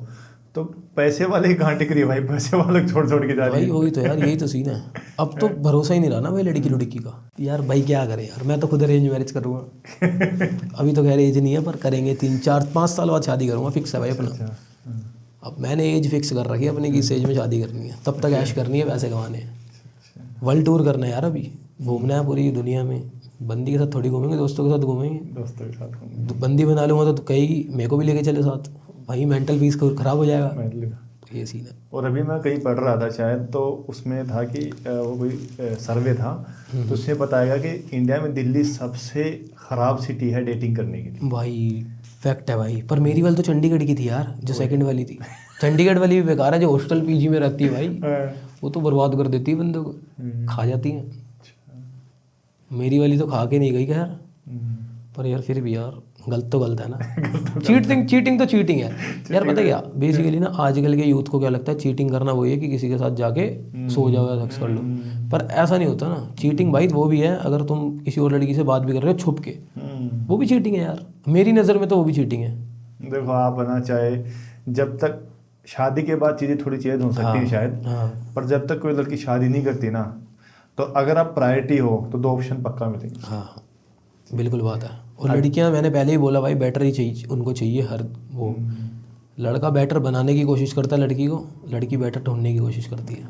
तो पैसे वाले ही कहाँ टिक रही है भाई, पैसे वाले छोड़ के जा रही है। वही तो यार, यही तो सीन है। अब तो भरोसा ही नहीं रहा ना भाई लड़की लुड़की का। यार भाई क्या करें यार, मैं तो खुद अरेंज मैरिज करूँगा। अभी तो खैर एज नहीं है, पर करेंगे 3 4 5 साल बाद शादी करूँगा, फिक्स है भाई अपना। अब मैंने एज फिक्स कर रखी है अपनी कि इस एज में शादी करनी है, तब तक ऐश करनी है, पैसे कमाने हैं, वर्ल्ड टूर करना है यार, अभी घूमना है पूरी दुनिया में। बंदी के साथ थोड़ी घूमेंगे, दोस्तों के साथ घूमेंगे। दोस्तों के साथ घूमेंगे। बंदी बना लूँगा तो कहेगी मेरे को भी लेके चले साथ, भाई मेंटल पीस खराब हो जाएगा। तो ये सीन है। और अभी मैं कहीं पढ़ रहा था शायद, तो उसमें था कि वो कोई सर्वे था, तो उसमें बताया कि इंडिया में दिल्ली सबसे ख़राब सिटी है डेटिंग करने के लिए। भाई फैक्ट है भाई, पर मेरी वाली तो चंडीगढ़ की थी यार, जो सेकंड वाली थी। चंडीगढ़ वाली भी बेकार है, जो हॉस्टल पीजी में रहती है भाई, वो तो बर्बाद कर देती है बंदों को, खा जाती है। मेरी वाली तो खा के नहीं गई खैर, पर यार फिर भी यार गलत तो गलत है ना। चीटिंग तो चीटिंग है यार। पता क्या बेसिकली ना, आजकल के यूथ को क्या लगता है, चीटिंग करना वही है कि किसी के साथ जाके सो जाओ या सेक्स कर लो, पर ऐसा नहीं होता ना। चीटिंग भाई वो भी है अगर तुम किसी और लड़की से बात भी कर रहे हो छुप के, वो भी चीटिंग है यार, मेरी नज़र में तो वो भी चीटिंग है। देखो, आप ना चाहे जब तक शादी के बाद चीज़ें थोड़ी चेंज हो सकती है शायद, पर जब तक कोई लड़की शादी नहीं करती ना, तो अगर आप प्रायोरिटी हो तो 2 ऑप्शन पक्का मिलेंगे। हाँ बिल्कुल बात है। और लड़कियां, मैंने पहले ही बोला भाई, बेटर ही चाहिए उनको, चाहिए हर वो। लड़का बेटर बनाने की कोशिश करता है लड़की को, लड़की बेटर ढूंढने की कोशिश करती है,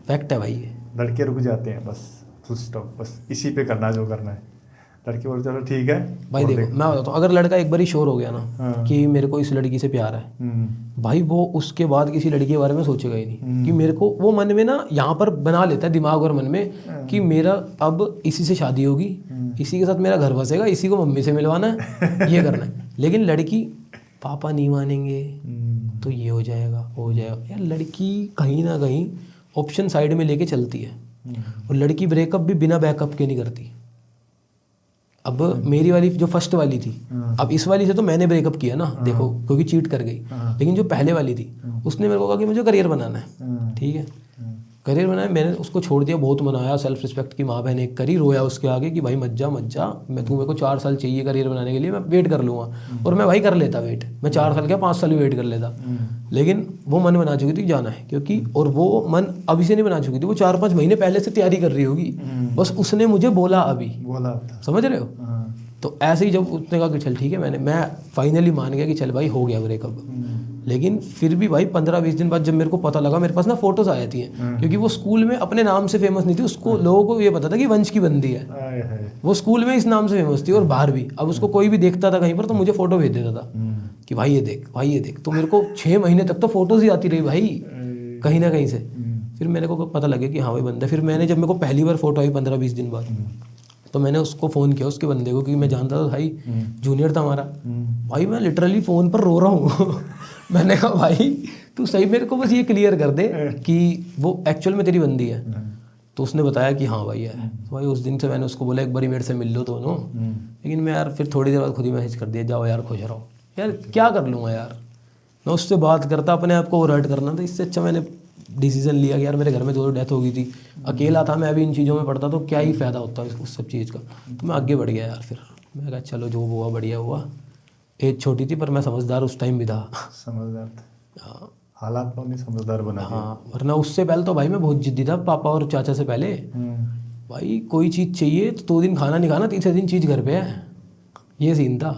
फैक्ट है भाई ये। लड़के रुक जाते हैं, बस फुल स्टॉप, बस इसी पे करना जो करना है। लड़की बोल चलो ठीक है भाई। देखो मैं बताता हूँ, अगर लड़का एक बार ही श्योर हो गया ना कि मेरे को इस लड़की से प्यार है, भाई वो उसके बाद किसी लड़की के बारे में सोचेगा ही नहीं। कि मेरे को, वो मन में ना यहाँ पर बना लेता है दिमाग और मन में कि मेरा अब इसी से शादी होगी, इसी के साथ मेरा घर बसेगा, इसी को मम्मी से मिलवाना है, ये करना है। लेकिन लड़की, पापा नहीं मानेंगे तो ये हो जाएगा, वो हो जाएगा। यार लड़की कहीं ना कहीं ऑप्शन साइड में लेके चलती है, और लड़की ब्रेकअप भी बिना बैकअप के नहीं करती। अब मेरी वाली जो फर्स्ट वाली थी, अब इस वाली से तो मैंने ब्रेकअप किया ना, देखो, क्योंकि चीट कर गई। लेकिन जो पहले वाली थी, उसने मेरे को कहा कि मुझे करियर बनाना है, ठीक है, करियर बनाया, मैंने उसको छोड़ दिया, बहुत मनाया, सेल्फ रिस्पेक्ट की माँ बहन एक करी, रोया उसके आगे कि भाई मत जा, मैं तू, मेरे को 4 साल चाहिए करियर बनाने के लिए, मैं वेट कर लूँगा। और मैं भाई कर लेता वेट, मैं 4 साल क्या 5 साल भी वेट कर लेता। लेकिन वो मन बना चुकी थी जाना है, क्योंकि, और वो मन अभी से नहीं बना चुकी थी, वो 4-5 महीने पहले से तैयारी कर रही होगी, बस उसने मुझे बोला अभी, समझ रहे हो। तो ऐसे ही जब उसने कहा कि चल ठीक है, मैं फाइनली मान गया कि चल भाई हो गया ब्रेकअप। लेकिन फिर भी भाई 15-20 दिन बाद जब मेरे को पता लगा, मेरे पास ना फोटोज आ जाती हैं, क्योंकि वो स्कूल में अपने नाम से फेमस नहीं थी, उसको लोगों को ये पता था कि वंश की बंदी है, आए हाय। वो स्कूल में इस नाम से फेमस थी और बाहर भी। अब उसको कोई भी देखता था कहीं पर तो मुझे फोटो भेज देता था कि भाई ये देख, भाई ये देख। तो मेरे को 6 महीने तक तो फोटोज ही आती रही भाई कहीं ना कहीं से। फिर मेरे को पता लगे कि हाँ भाई बंदा। फिर मैंने, जब मेरे को पहली बार फोटो आई 15-20 दिन बाद, तो मैंने उसको फ़ोन किया, उसके बंदे को, क्योंकि मैं जानता था भाई जूनियर था हमारा। भाई मैं लिटरली फ़ोन पर रो रहा हूँ मैंने कहा भाई तू सही मेरे को बस ये क्लियर कर दे कि वो एक्चुअल में तेरी बंदी है। तो उसने बताया कि हाँ भाई है। तो भाई उस दिन से मैंने उसको बोला एक बारी मेरे से मिल लो दोनों। लेकिन मैं यार फिर थोड़ी देर बाद खुद ही मैसेज कर दिया, जाओ यार खुश रहो यार, क्या कर लूँगा यार। मैं उससे बात करता, अपने आप को हर्ट करना था। इससे अच्छा मैंने डिसीजन लिया कि यार मेरे घर में 2 डेथ हो गई थी, अकेला था मैं, अभी इन चीज़ों में पढ़ता तो क्या ही फ़ायदा होता है उस सब चीज़ का। तो मैं आगे बढ़ गया यार। फिर मैं कहा चलो जो हुआ बढ़िया हुआ। एज छोटी थी पर मैं समझदार उस टाइम भी था। समझदार था। हाँ हालात तो नहीं समझदार बना दिया। हाँ, वरना उससे पहले तो भाई मैं बहुत जिद्दी था, पापा और चाचा से पहले। भाई कोई चीज़ चाहिए तो 2 दिन खाना नहीं खाना, तीसरे दिन चीज़ घर पे है, ये सीन था।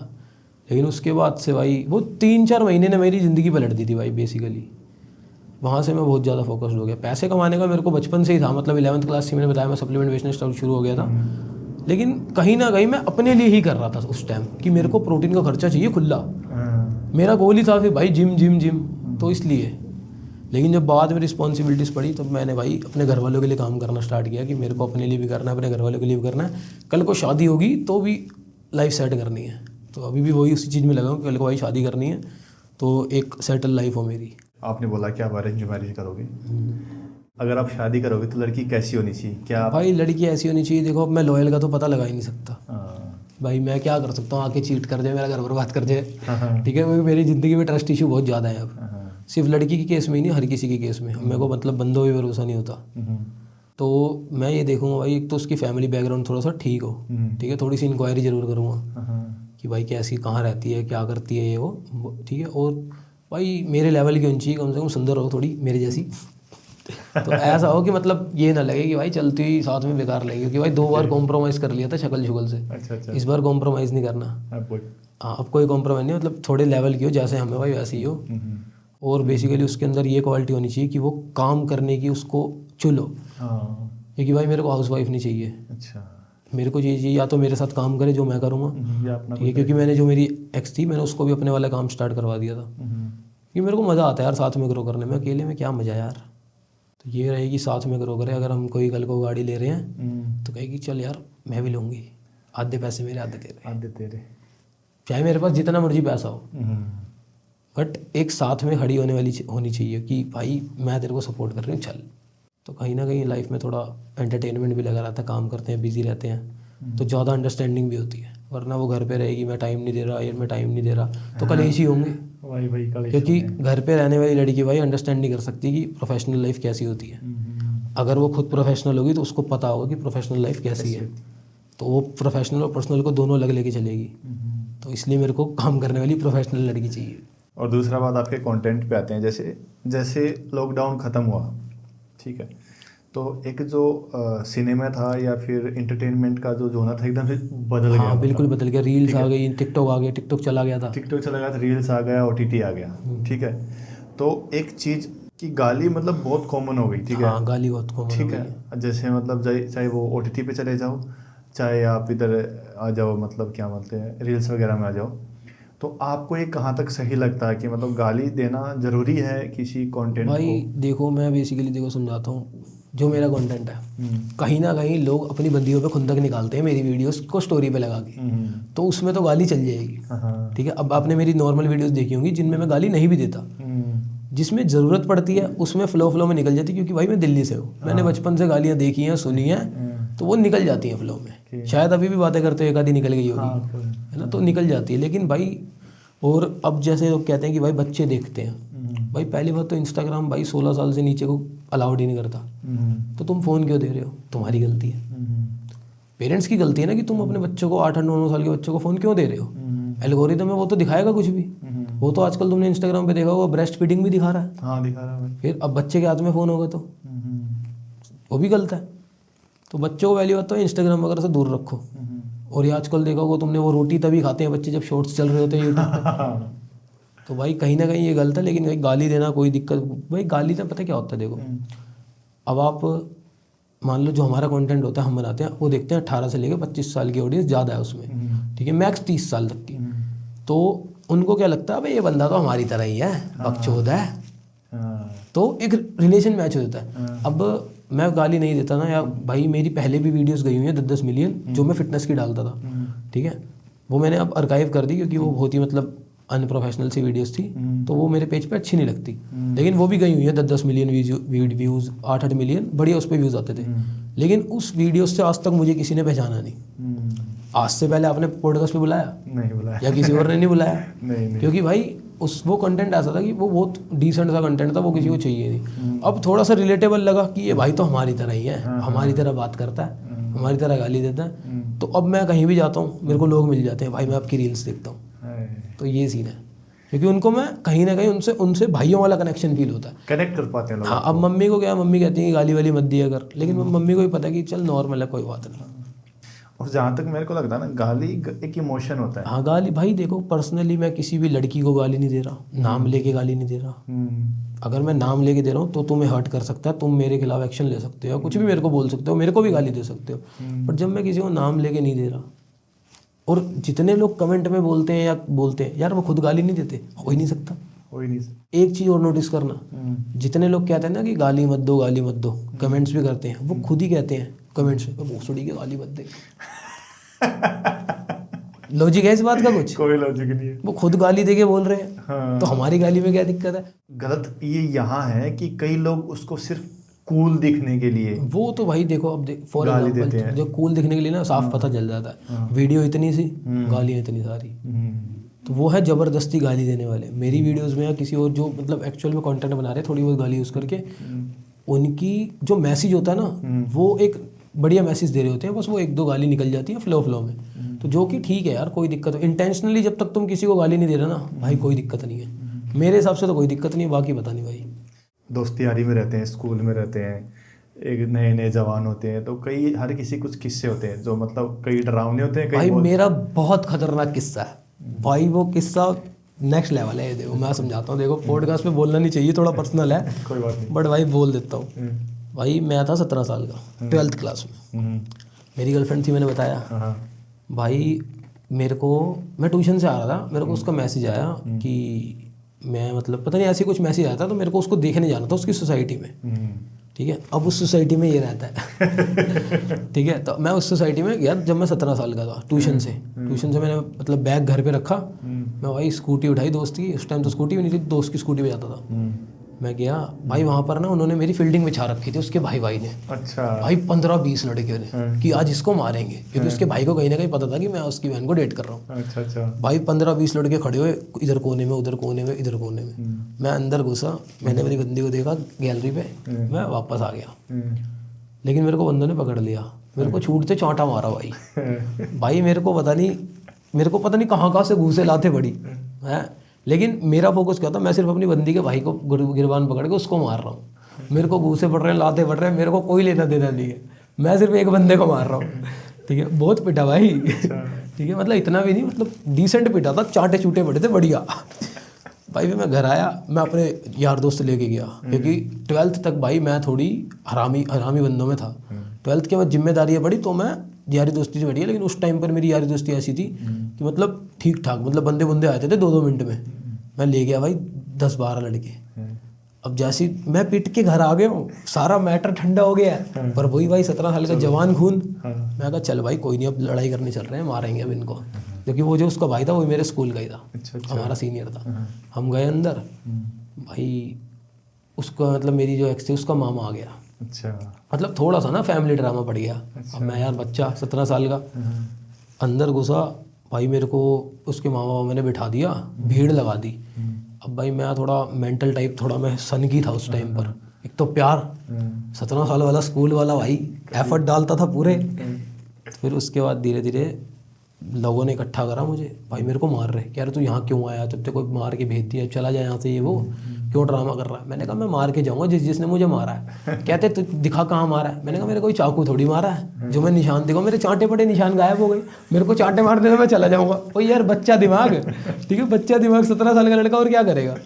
लेकिन उसके बाद से भाई वो 3-4 महीने ने मेरी ज़िंदगी पलट दी थी भाई बेसिकली। वहाँ से मैं बहुत ज़्यादा फोकस्ड हो गया। पैसे कमाने का मेरे को बचपन से ही था, मतलब 11th क्लास से मैंने बताया मैं सप्लीमेंट बेचना स्टार्ट शुरू हो गया था। लेकिन कहीं ना कहीं मैं अपने लिए ही कर रहा था उस टाइम कि मेरे को प्रोटीन का खर्चा चाहिए खुला। मेरा गोल ही था फिर भाई जिम जिम जिम, तो इसलिए। लेकिन जब बाद में रिस्पॉन्सिबिलिटीज़ पड़ी तब मैंने भाई अपने घर वालों के लिए काम करना स्टार्ट किया कि मेरे को अपने लिए भी करना है, अपने घर वालों के लिए भी करना है। कल को शादी होगी तो भी लाइफ सेट करनी है, तो अभी भी वही उसी चीज़ में लगा हूँ। कल को भाई शादी करनी है तो एक सेटल लाइफ हो मेरी। आपने बोला कि आप अरेंज मैरिज करोगे, अगर आप शादी करोगे तो लड़की कैसी होनी चाहिए? क्या आप... भाई लड़की ऐसी होनी चाहिए, देखो अब मैं लॉयल का तो पता लगा ही नहीं सकता भाई, मैं क्या कर सकता हूँ, आके चीट कर जाए, मेरा घर बर्बाद कर जाए, ठीक है। क्योंकि मेरी ज़िंदगी में ट्रस्ट इशू बहुत ज़्यादा है अब, सिर्फ लड़की के केस में ही नहीं, हर किसी के केस में। मेरे को मतलब बंदों भी भरोसा नहीं होता। तो मैं ये देखूँगा भाई एक तो उसकी फैमिली बैकग्राउंड थोड़ा सा ठीक हो, ठीक है, थोड़ी सी इंक्वायरी ज़रूर करूँगा कि भाई कैसी, कहाँ रहती है, क्या करती है ये वो, ठीक है। और भाई मेरे लेवल की होनी चाहिए, कम से कम सुंदर हो थोड़ी मेरे जैसी तो ऐसा हो कि मतलब ये ना लगे कि भाई चलती हुई साथ में बेकार लगेगी, क्योंकि भाई 2 बार कॉम्प्रोमाइज़ कर लिया था शक्ल शुगल से। अच्छा। इस बार कॉम्प्रोमाइज़ नहीं करना। हाँ अब कोई कॉम्प्रोमाइज़ नहीं, मतलब थोड़े लेवल की हो, जैसे हमें भाई वैसे ही हो। और बेसिकली उसके अंदर ये क्वालिटी होनी चाहिए कि वो काम करने की उसको चुलो, क्योंकि भाई मेरे को हाउसवाइफ नहीं चाहिए। अच्छा, मेरे को ये चाहिए या तो मेरे साथ काम करे जो मैं करूँगा, ठीक है। क्योंकि मैंने जो मेरी एक्स थी मैंने उसको भी अपने वाला काम स्टार्ट करवा दिया था, क्योंकि मेरे को मज़ा आता है यार साथ में ग्रो करने में, अकेले में क्या मज़ा यार। तो ये रहेगी साथ में ग्रो करे। अगर हम कोई कल को गाड़ी ले रहे हैं तो कहेगी चल यार मैं भी लूँगी, आधे पैसे मेरे आधे तेरे, चाहे मेरे पास जितना मर्जी पैसा हो, बट एक साथ में खड़ी होने वाली होनी चाहिए कि भाई मैं तेरे को सपोर्ट कर रही हूँ चल। तो कहीं ना कहीं लाइफ में थोड़ा एंटरटेनमेंट भी लगा रहता है, काम करते हैं, बिजी रहते हैं, तो ज़्यादा अंडरस्टैंडिंग भी होती है। वरना वो घर पे रहेगी मैं टाइम नहीं दे रहा, ये मैं टाइम नहीं दे रहा, तो कलेश ही होंगे। क्योंकि घर पे रहने वाली लड़की भाई अंडरस्टैंड नहीं कर सकती कि प्रोफेशनल लाइफ कैसी होती है। अगर वो खुद प्रोफेशनल होगी तो उसको पता होगा कि प्रोफेशनल लाइफ कैसी है, तो वो प्रोफेशनल और पर्सनल को दोनों अलग लेके चलेगी। तो इसलिए मेरे को काम करने वाली प्रोफेशनल लड़की चाहिए। और दूसरा बात आपके कंटेंट पे आते हैं, जैसे जैसे लॉकडाउन ख़त्म हुआ, ठीक है, तो एक जो सिनेमा था या फिर इंटरटेनमेंट का जो जोनर था एकदम से बदल गया। बिल्कुल बदल गया। रील्स आ गई, टिकटॉक आ गया, टिकटॉक चला गया था, रील्स आ गया, OTT आ गया, ठीक है। तो एक चीज़ की गाली मतलब बहुत कॉमन हो गई, ठीक है। हाँ गाली बहुत कॉमन, ठीक है। जैसे मतलब चाहे वो OTT पे चले जाओ, चाहे आप इधर आ जाओ, मतलब क्या बोलते हैं रील्स वगैरह में आ जाओ, तो आपको ये कहाँ तक सही लगता है कि मतलब गाली देना ज़रूरी है किसी कंटेंट को? भाई देखो मैं बेसिकली देखो समझाता हूँ, जो मेरा कंटेंट है कहीं ना कहीं लोग अपनी बंदियों पे खुंदक निकालते हैं मेरी वीडियोस को स्टोरी पे लगा के, तो उसमें तो गाली चल जाएगी, ठीक है। अब आपने मेरी नॉर्मल वीडियोस देखी होंगी जिनमें मैं गाली नहीं भी देता, जिसमें ज़रूरत पड़ती है उसमें फ्लो में निकल जाती है, क्योंकि भाई मैं दिल्ली से हूँ, मैंने बचपन से गालियाँ देखी हैं, सुनी हैं, तो वो निकल जाती हैं फ्लो में। शायद अभी भी बातें करते हुए एक आधी निकल गई होगी, है ना, तो निकल जाती है। लेकिन भाई और अब जैसे लोग कहते हैं कि भाई बच्चे देखते हैं, भाई पहली बात तो इंस्टाग्राम भाई 16 साल से नीचे को अलाउड ही नहीं करता, तो तुम फ़ोन क्यों दे रहे हो, तुम्हारी गलती है, पेरेंट्स की गलती है ना कि तुम अपने बच्चों को 8-9 साल के बच्चों को फ़ोन क्यों दे रहे हो। एल्गोरिदम है वो तो दिखाएगा कुछ भी, वो तो आजकल तुमने इंस्टाग्राम पे देखा होगा ब्रेस्ट फीडिंग भी दिखा रहा है। हाँ दिखा रहा है। फिर अब बच्चे के हाथ में फ़ोन होगा तो वो भी गलत है। तो बच्चों को वैल्यू आता है इंस्टाग्राम वगैरह से दूर रखो। और ये आजकल देखा होगा तुमने, वो रोटी तभी खाते हैं बच्चे जब शॉर्ट्स चल रहे होते हैं यूट्यूब पे। तो भाई कहीं ना कहीं ये गलत है, लेकिन भाई गाली देना कोई दिक्कत, भाई गाली से पता क्या होता है देखो, अब आप मान लो जो हमारा कंटेंट होता है हम बनाते हैं, वो देखते हैं 18 से लेकर 25 साल की ऑडियंस ज़्यादा है उसमें, ठीक है, मैक्स 30 साल तक की। तो उनको क्या लगता है भाई ये बंदा तो हमारी तरह ही है, बकचोद है, तो एक रिलेशन मैच हो जाता है। अब मैं गाली नहीं देता ना, या भाई मेरी पहले भी वीडियोस गई हुई हैं 10-10 मिलियन जो मैं फिटनेस की डालता था, ठीक है, वो मैंने अब आर्काइव कर दी क्योंकि वो बहुत ही मतलब अनप्रोफेशनल सी वीडियोस थी, तो वो मेरे पेज पे अच्छी नहीं लगती, लेकिन वो भी गई हुई है 10-10 मिलियन व्यूज़, 8-8 मिलियन, बढ़िया उस पर व्यूज़ आते थे। लेकिन उस वीडियो से आज तक मुझे किसी ने पहचाना नहीं। आज से पहले आपने पॉडकास्ट पे बुलाया? नहीं बुलाया। या किसी और ने नहीं बुलाया? नहीं। क्योंकि भाई वो कंटेंट ऐसा था कि वो बहुत डिसेंट सा कंटेंट था, वो किसी को चाहिए नहीं। अब थोड़ा सा रिलेटेबल लगा कि ये भाई तो हमारी तरह ही है, हमारी तरह बात करता है, हमारी तरह गाली देता है, तो अब मैं कहीं भी जाता हूँ मेरे को लोग मिल जाते हैं, भाई मैं आपकी रील्स देखता हूँ। तो ये सीन है, क्योंकि उनको मैं कहीं ना कहीं उनसे भाइयों वाला कनेक्शन फील होता है, कनेक्ट कर पाते हैं लोग। हाँ, अब मम्मी को क्या, मम्मी कहती है कि गाली वाली मत दिया कर, लेकिन मम्मी को भी पता है कि चल नॉर्मल है, कोई बात नहीं। और जहाँ तक मेरे को लगता है ना, गाली एक इमोशन होता है। हाँ, गाली भाई देखो, पर्सनली मैं किसी भी लड़की को गाली नहीं दे रहा, नाम लेके गाली नहीं दे रहा। अगर मैं नाम लेके दे रहा हूँ तो तुम्हें हर्ट कर सकता है, तुम मेरे खिलाफ एक्शन ले सकते हो, कुछ भी मेरे को बोल सकते हो, मेरे को भी गाली दे सकते हो, बट जब मैं किसी को नाम लेके नहीं दे रहा, और जितने लोग कमेंट में बोलते हैं यार वो खुद गाली नहीं देते, हो ही नहीं सकता। एक चीज़ और नोटिस करना, जितने लोग कहते हैं ना कि गाली मत दो, गाली मत दो, कमेंट्स भी करते हैं, वो खुद ही कहते हैं कमेंट्स में भोसड़ी की गाली मत दे। लॉजिक है इस बात का? कुछ कोई लॉजिक नहीं है। वो खुद गाली देके बोल रहे हैं, हाँ। तो हमारी गाली में क्या दिक्कत है? गलत ये यहाँ है कि कई लोग उसको सिर्फ कूल दिखने के लिए, वो तो भाई देखो, अब फॉर एग्जाम्पल जो कूल दिखने के लिए ना साफ पता चल जाता है, वीडियो इतनी सी, गालियाँ इतनी सारी, तो वो है जबरदस्ती गाली देने वाले। मेरी वीडियोस में या किसी और जो मतलब एक्चुअल में कंटेंट बना रहे हैं, थोड़ी बहुत गाली यूज़ करके, उनकी जो मैसेज होता है ना, वो एक बढ़िया मैसेज दे रहे होते हैं, बस वो 1-2 गाली निकल जाती है फ्लो में, तो जो कि ठीक है यार, कोई दिक्कत हो। इंटेंशनली जब तक तुम किसी को गाली नहीं दे रहे ना भाई, कोई दिक्कत नहीं है, मेरे हिसाब से तो कोई दिक्कत नहीं है, बाकी पता नहीं भाई। दोस्ती यारी में रहते हैं, स्कूल में रहते हैं, एक नए जवान होते हैं, तो कई हर किसी कुछ किस्से होते हैं जो मतलब कई डरावने होते हैं, भाई मेरा बहुत खतरनाक किस्सा है भाई, वो किस्सा नेक्स्ट लेवल है। देखो मैं समझाता हूँ, देखो पॉडकास्ट में बोलना नहीं चाहिए, थोड़ा पर्सनल है, कोई बात नहीं, बट भाई बोल देता हूँ। भाई मैं था 17 साल का, 12th क्लास में, मेरी गर्लफ्रेंड थी, मैंने बताया। भाई मैं ट्यूशन से आ रहा था, मेरे को उसका मैसेज आया कि मैं मतलब पता नहीं ऐसी कुछ मैसेज आया था, तो मेरे को उसको देखने जाना था उसकी सोसाइटी में, ठीक है। अब उस सोसाइटी में ये रहता है ठीक है, तो मैं उस सोसाइटी में गया जब मैं 17 साल का था, ट्यूशन से मैंने मतलब बैग घर पे रखा, मैं भाई स्कूटी उठाई दोस्त की, उस टाइम तो स्कूटी भी नहीं थी, दोस्त की स्कूटी पे जाता था, मैं गया भाई, वहाँ पर ना उन्होंने मेरी फील्डिंग बिछा रखी थी, उसके भाई ने। अच्छा भाई 15-20 लड़के ने कि आज इसको मारेंगे, क्योंकि उसके भाई को कहीं ना कहीं पता था कि मैं उसकी बहन को डेट कर रहा हूँ। अच्छा। भाई 15-20 लड़के खड़े हुए, इधर कोने में, उधर कोने में, इधर कोने में। मैं अंदर घुसा, मैंने मेरी बंदी को देखा गैलरी पे, मैं वापस आ गया, लेकिन मेरे को बंदों ने पकड़ लिया, मेरे को छूटते चांटा मारा भाई। भाई मेरे को पता नहीं कहाँ से घूसे लाते बड़ी है, लेकिन मेरा फोकस क्या था, मैं सिर्फ अपनी बंदी के भाई को गिरबान पकड़ के उसको मार रहा हूँ। मेरे को घूसे पड़ रहे हैं, लाते पड़ रहे हैं, मेरे को कोई लेना देना नहीं है, मैं सिर्फ एक बंदे को मार रहा हूँ, ठीक है। बहुत पिटा भाई, ठीक है, मतलब इतना भी नहीं, मतलब डिसेंट पिटा था, चाटे चूटे पड़े थे बढ़िया। भाई फिर मैं घर आया, मैं अपने यार दोस्त लेके गया, क्योंकि 12th तक भाई मैं थोड़ी हरामी बंदों में था। 12th के बाद जिम्मेदारियाँ बढ़ी तो मैं यारी दोस्ती से बढ़ी, लेकिन उस टाइम पर मेरी यारी दोस्ती ऐसी थी कि मतलब ठीक ठाक, मतलब बंदे आते थे 2-2 मिनट में, मैं ले गया भाई 10-12 लड़के। अब जैसे मैं पिट के घर आ गया हूँ, सारा मैटर ठंडा हो गया है, पर वही भाई 17 साल का जवान खून, मैं कहा चल भाई कोई नहीं, अब लड़ाई करने चल रहे हैं, मारेंगे अब इनको, क्योंकि वो जो उसका भाई था वो मेरे स्कूल का ही था। अच्छा। हमारा सीनियर था। हम गए अंदर, भाई उसका मतलब मेरी जो एक्स थी उसका मामा आ गया। अच्छा। मतलब थोड़ा सा ना फैमिली ड्रामा पड़ गया। अच्छा। अब मैं यार बच्चा 17 साल का, अंदर घुसा भाई, मेरे को उसके मामा मैंने बिठा दिया, भीड़ लगा दी। अब भाई मैं थोड़ा मेंटल टाइप, थोड़ा मैं सन की था उस टाइम पर, एक तो प्यार 17 साल वाला स्कूल वाला भाई एफर्ट डालता था पूरे। फिर उसके बाद धीरे धीरे लोगों ने इकट्ठा करा मुझे, भाई मेरे को मार रहे, कह रहे तू यहाँ क्यों आया, तब तक कोई मार के भेज दिया, चला जाए यहाँ से, ये वो क्यों ड्रामा कर रहा है। मैंने कहा मैं मार के जाऊँगा जिसने मुझे मारा है। कहते तू दिखा कहाँ मारा है। मैंने कहा मेरे कोई चाकू थोड़ी मारा है, जो मैं निशान दिखाऊँ, मेरे चांटे पड़े निशान गायब हो गए, मेरे को चांटे मार देना मैं चला जाऊँगा। ओ यार बच्चा दिमाग, ठीक है बच्चा दिमाग, 17 साल का लड़का, और क्या करेगा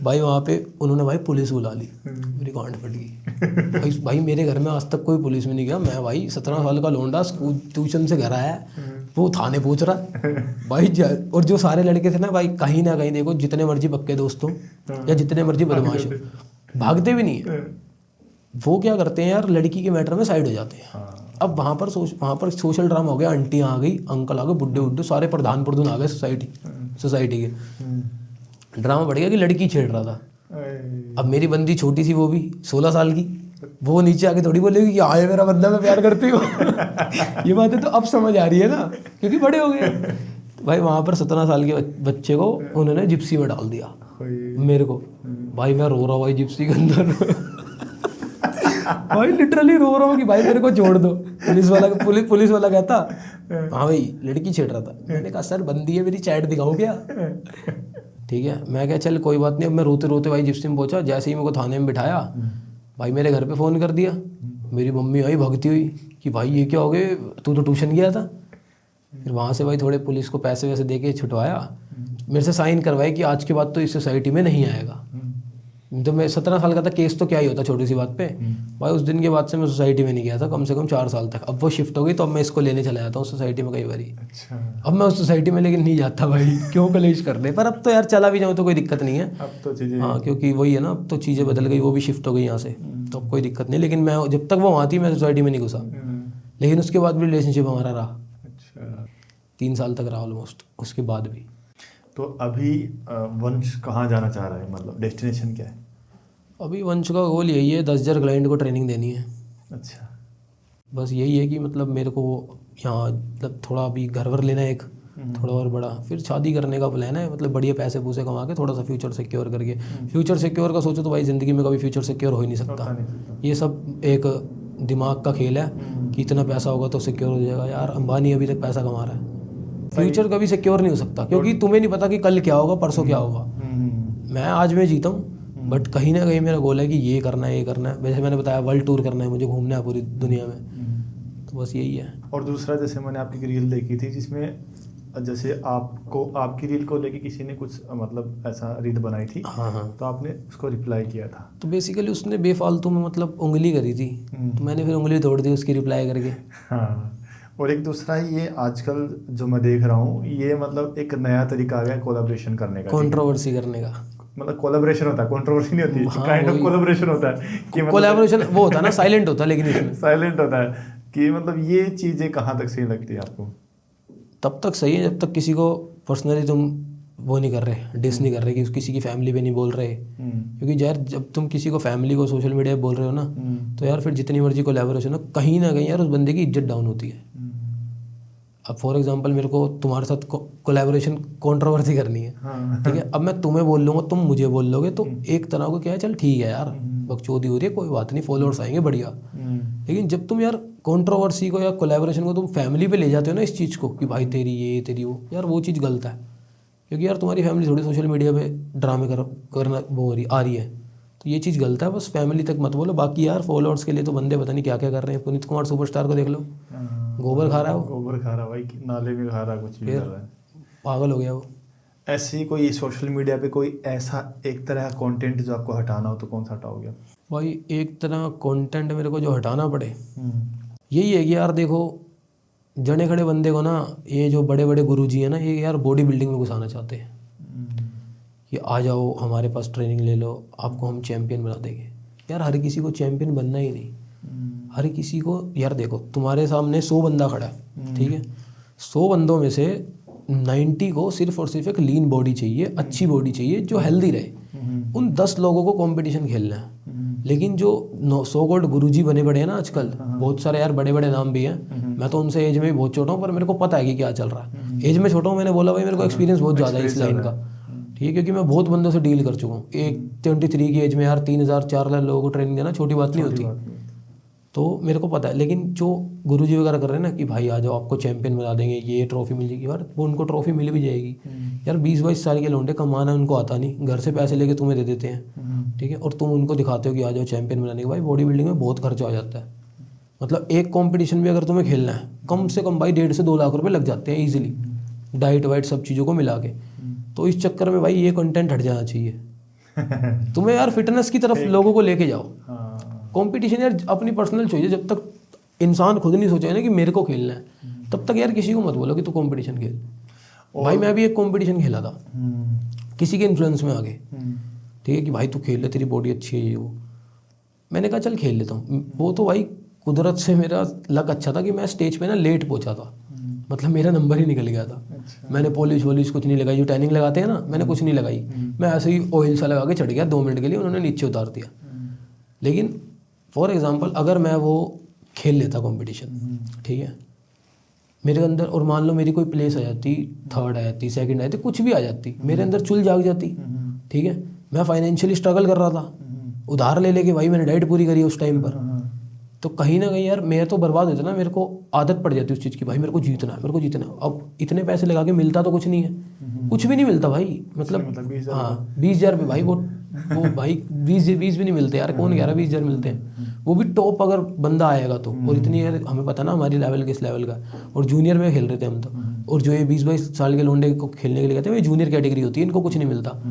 भाई। वहाँ पे उन्होंने भाई पुलिस बुला ली, मेरी गांड फट गई। भाई मेरे घर में आज तक कोई पुलिस में नहीं गया, मैं भाई 17 साल का लौंडा, स्कूल ट्यूशन से घर आया, वो थाने पूछ रहा भाई। और जो सारे लड़के थे ना भाई, कहीं ना कहीं देखो जितने मर्जी पक्के दोस्त हो या जितने मर्जी बदमाश हो, भागते भी नहीं है। वो क्या करते हैं यार, लड़की के मैटर में साइड हो जाते हैं। अब वहाँ पर सोशल ड्रामा हो गया, आंटियाँ आ गई, अंकल आ गए, बुड्ढे बुड्ढे सारे प्रधान आ गए सोसाइटी के। ड्रामा बढ़ गया कि लड़की छेड़ रहा था। अब मेरी बंदी छोटी सी, वो भी 16 साल की, वो नीचे आके थोड़ी बोलेगी कि आए मेरा बंदा, मैं प्यार करती हूँ। ये बातें तो अब समझ आ रही है ना, क्योंकि बड़े हो गए। भाई वहाँ पर 17 साल के बच्चे को उन्होंने जिप्सी में डाल दिया मेरे को। भाई मैं रो रहा हूँ भाई जिप्सी के अंदर। भाई लिटरली रो रहा हूँ कि भाई मेरे को छोड़ दो। पुलिस वाला कहता हाँ भाई लड़की छेड़ रहा था। मैंने कहा सर बंदी है मेरी, चैट दिखाऊँ क्या। ठीक है, मैं क्या चल कोई बात नहीं। अब मैं रोते रोते भाई जिप्सी में पहुंचा, जैसे ही मेरे को थाने में बिठाया, भाई मेरे घर पे फ़ोन कर दिया। मेरी मम्मी आई भागती हुई कि भाई ये क्या हो गए, तू तो ट्यूशन गया था। फिर वहाँ से भाई थोड़े पुलिस को पैसे वैसे दे के छुटवाया, मेरे से साइन करवाए कि आज के बाद तो इस सोसाइटी में नहीं आएगा। तो मैं 17 साल का था, केस तो क्या ही होता छोटी सी बात पे। भाई उस दिन के बाद से मैं सोसाइटी में नहीं गया था कम से कम 4 साल तक। अब वो शिफ्ट हो गई तो अब मैं इसको लेने चला जाता हूँ सोसाइटी में कई बारी। अच्छा। अब मैं उस सोसाइटी में लेकिन नहीं जाता भाई, क्यों कलेश कर दे। पर अब तो यार चला भी जाऊँ तो कोई दिक्कत नहीं है, अब तो चीजें, हाँ क्योंकि वही है ना, अब तो चीज़ें बदल गई, वो भी शिफ्ट हो गई यहाँ से, तो अब कोई दिक्कत नहीं। लेकिन मैं जब तक वो वहाँ थी मैं सोसाइटी में नहीं घुसा। लेकिन उसके बाद भी रिलेशनशिप हमारा रहा। अच्छा, 3 साल तक रहा ऑलमोस्ट, उसके बाद भी। तो अभी वंश कहाँ जाना चाह रहा है, मतलब डेस्टिनेशन क्या है? अभी वंश का गोल यही है, 10,000 क्लाइंट को ट्रेनिंग देनी है। अच्छा। बस यही है कि मतलब मेरे को यहाँ मतलब थोड़ा अभी घर वर लेना है एक थोड़ा और बड़ा, फिर शादी करने का प्लान है। मतलब बढ़िया पैसे पूसे कमा के थोड़ा सा फ्यूचर सिक्योर करके। फ्यूचर सिक्योर का सोचो तो भाई ज़िंदगी में कभी फ्यूचर सिक्योर हो ही नहीं सकता। ये सब एक दिमाग का खेल है कि इतना पैसा होगा तो सिक्योर हो जाएगा। यार अंबानी अभी तक पैसा कमा रहा है, फ्यूचर कभी सिक्योर नहीं हो सकता, क्योंकि तुम्हें नहीं पता कि कल क्या होगा, परसों क्या होगा। मैं आज में जीता हूँ, बट कहीं ना कहीं मेरा गोल है कि ये करना है, ये करना है। वैसे मैंने बताया वर्ल्ड टूर करना है मुझे, घूमना है पूरी दुनिया में, तो बस यही है। और दूसरा, जैसे मैंने आपकी रील देखी थी जिसमें जैसे आपको आपकी रील को लेके किसी ने कुछ मतलब ऐसा रील बनाई थी, हाँ, तो आपने उसको रिप्लाई किया था। तो बेसिकली उसने बेफालतू में मतलब उंगली करी थी, तो मैंने फिर उंगली तोड़ दी उसकी रिप्लाई करके। हाँ, और एक दूसरा ये आजकल जो मैं देख रहा हूँ, ये मतलब एक नया तरीका आ गया कोलैबोरेशन करने का, कंट्रोवर्सी करने का। मतलब कोलैबोरेशन होता है, कंट्रोवर्सी नहीं होती, हाँ, काइंड ऑफ कोलैबोरेशन होता है कि कोलैबोरेशन वो होता है ना, साइलेंट होता है, लेकिन इसमें साइलेंट होता है कि मतलब ये चीज़ें कहाँ तक सही लगती है आपको? तब तक सही है जब तक किसी को पर्सनली तुम वो नहीं कर रहे, डिस नहीं कर रहे, कि किसी की फैमिली पे नहीं बोल रहे। क्योंकि यार जब तुम किसी को फैमिली को सोशल मीडिया पे बोल रहे हो ना, तो यार फिर जितनी मर्जी कोलैबोरेशन हो, कहीं ना कहीं यार उस बंदे की इज्जत डाउन होती है। अब फॉर एग्जांपल मेरे को तुम्हारे साथ कोलैबोरेशन कंट्रोवर्सी करनी है, ठीक है, अब मैं तुम्हें बोल लूँगा, तुम मुझे बोल लोगे, तो एक तरह को क्या है, चल ठीक है यार बकचोदी हो रही है, कोई बात नहीं, फॉलोअर्स आएंगे बढ़िया। लेकिन जब तुम यार कंट्रोवर्सी को या कोलैबोरेशन को तुम फैमिली पे ले जाते हो ना इस चीज़ को, कि भाई तेरी ये तेरी वो, यार वो चीज़ गलत है। क्योंकि यार तुम्हारी फैमिली थोड़ी सोशल मीडिया पे ड्रामे करना वो आ रही है, तो ये चीज़ गलत है। बस फैमिली तक मत बोलो। बाकी यार फॉलोअर्स के लिए तो बंदे पता नहीं क्या क्या कर रहे हैं। पुनीत कुमार सुपरस्टार को देख लो, गोबर खा रहा है वो, गोबर खा रहा भाई, नाले में खा रहा, कुछ भी कर रहा है, पागल हो गया वो। ऐसे ही कोई सोशल मीडिया पे कोई ऐसा एक तरह का कंटेंट जो आपको हटाना हो, तो कौन सा हटाओगे? भाई एक तरह कंटेंट मेरे को जो हटाना पड़े, यही है कि यार देखो जने खड़े बंदे को ना, ये जो बड़े बड़े गुरुजी है ना, ये यार बॉडी बिल्डिंग में घुसाना चाहते हैं कि आ जाओ हमारे पास ट्रेनिंग ले लो, आपको हम चैंपियन बना देंगे। यार हर किसी को चैंपियन बनना ही नहीं, हर किसी को यार देखो तुम्हारे सामने 100 बंदा खड़ा है, ठीक है, 100 बंदों में से 90 को सिर्फ और सिर्फ एक लीन बॉडी चाहिए, अच्छी बॉडी चाहिए जो हेल्दी रहे। उन 10 लोगों को कंपटीशन खेलना है। लेकिन जो 100 कॉल्ड गुरुजी बने पड़े हैं ना आजकल, बहुत सारे यार बड़े बड़े नाम भी हैं, मैं तो उनसे एज में भी बहुत छोटा हूँ, पर मेरे को पता है कि क्या चल रहा है। एज में छोटा हूँ, मैंने बोला भाई मेरे को एक्सपीरियंस बहुत ज़्यादा है इस लाइन का, ठीक है, क्योंकि मैं बहुत बंदों से डील कर चुका हूँ। एक 23 की एज में यार 3,000 4,000 लोगों को ट्रेनिंग देना छोटी बात नहीं होती। तो मेरे को पता है। लेकिन जो गुरुजी वगैरह कर रहे हैं ना कि भाई आ जाओ आपको चैंपियन बना देंगे, ये ट्रॉफी मिल जाएगी, यार वो उनको ट्रॉफी मिल भी जाएगी। यार 20-22 साल के लौंडे, कमाना उनको आता नहीं, घर से पैसे लेके तुम्हें दे देते हैं, ठीक है, और तुम उनको दिखाते हो कि आ जाओ चैंपियन बनाने के। भाई बॉडी बिल्डिंग में बहुत खर्चा हो जाता है। मतलब एक कॉम्पिटिशन भी अगर तुम्हें खेलना है, कम से कम भाई 1.5 से 2 लाख रुपये लग जाते हैं ईजिली, डाइट वाइट सब चीज़ों को मिला के। तो इस चक्कर में भाई ये कंटेंट हट जाना चाहिए। तुम्हें यार फिटनेस की तरफ लोगों को लेके जाओ। कंपटीशन यार अपनी पर्सनल चॉइस है। जब तक इंसान खुद नहीं सोचे ना कि मेरे को खेलना है, तब तक यार किसी को मत बोलो कि तू कंपटीशन खेल। भाई मैं भी एक कंपटीशन खेला था किसी के इन्फ्लुएंस में आगे, ठीक है, कि भाई तू खेल ले, तेरी बॉडी अच्छी है, ये वो। मैंने कहा चल खेल लेता हूँ। वो तो भाई कुदरत से मेरा लक अच्छा था कि मैं स्टेज पे ना लेट पहुंचा था, मतलब मेरा नंबर ही निकल गया था। मैंने पॉलिश वॉलिश कुछ नहीं लगाई, जो टैनिंग लगाते हैं ना, मैंने कुछ नहीं लगाई। मैं ऐसे ही ऑयल सा लगा के चढ़ गया, 2 मिनट के लिए उन्होंने नीचे उतार दिया। लेकिन फॉर एग्जांपल अगर मैं वो खेल लेता कंपटीशन, ठीक है, मेरे अंदर, और मान लो मेरी कोई प्लेस आ जाती, 3rd आ जाती, 2nd आ जाती, कुछ भी आ जाती, मेरे अंदर चुल जाग जाती, ठीक है। मैं फाइनेंशियली स्ट्रगल कर रहा था, उधार ले लेके भाई मैंने डाइट पूरी करी उस टाइम पर, तो कहीं ना कहीं यार मैं तो बर्बाद होता ना, मेरे को आदत पड़ जाती उस चीज़ की, भाई मेरे को जीतना है, मेरे को जीतना है। अब इतने पैसे लगा के मिलता तो कुछ नहीं है, कुछ भी नहीं मिलता भाई, मतलब हाँ 20,000 रुपये भाई, वो भाई 20 भी नहीं मिलते यार, कौन कह रहा 20,000 मिलते हैं, वो भी टॉप अगर बंदा आएगा तो। और इतनी यार हमें पता ना हमारी लेवल किस लेवल का, और जूनियर में खेल रहे थे हम तो। और जो ये 20-22 साल के लोंडे को खेलने के लिए कहते हैं, ये जूनियर कैटेगरी होती है, इनको कुछ नहीं मिलता।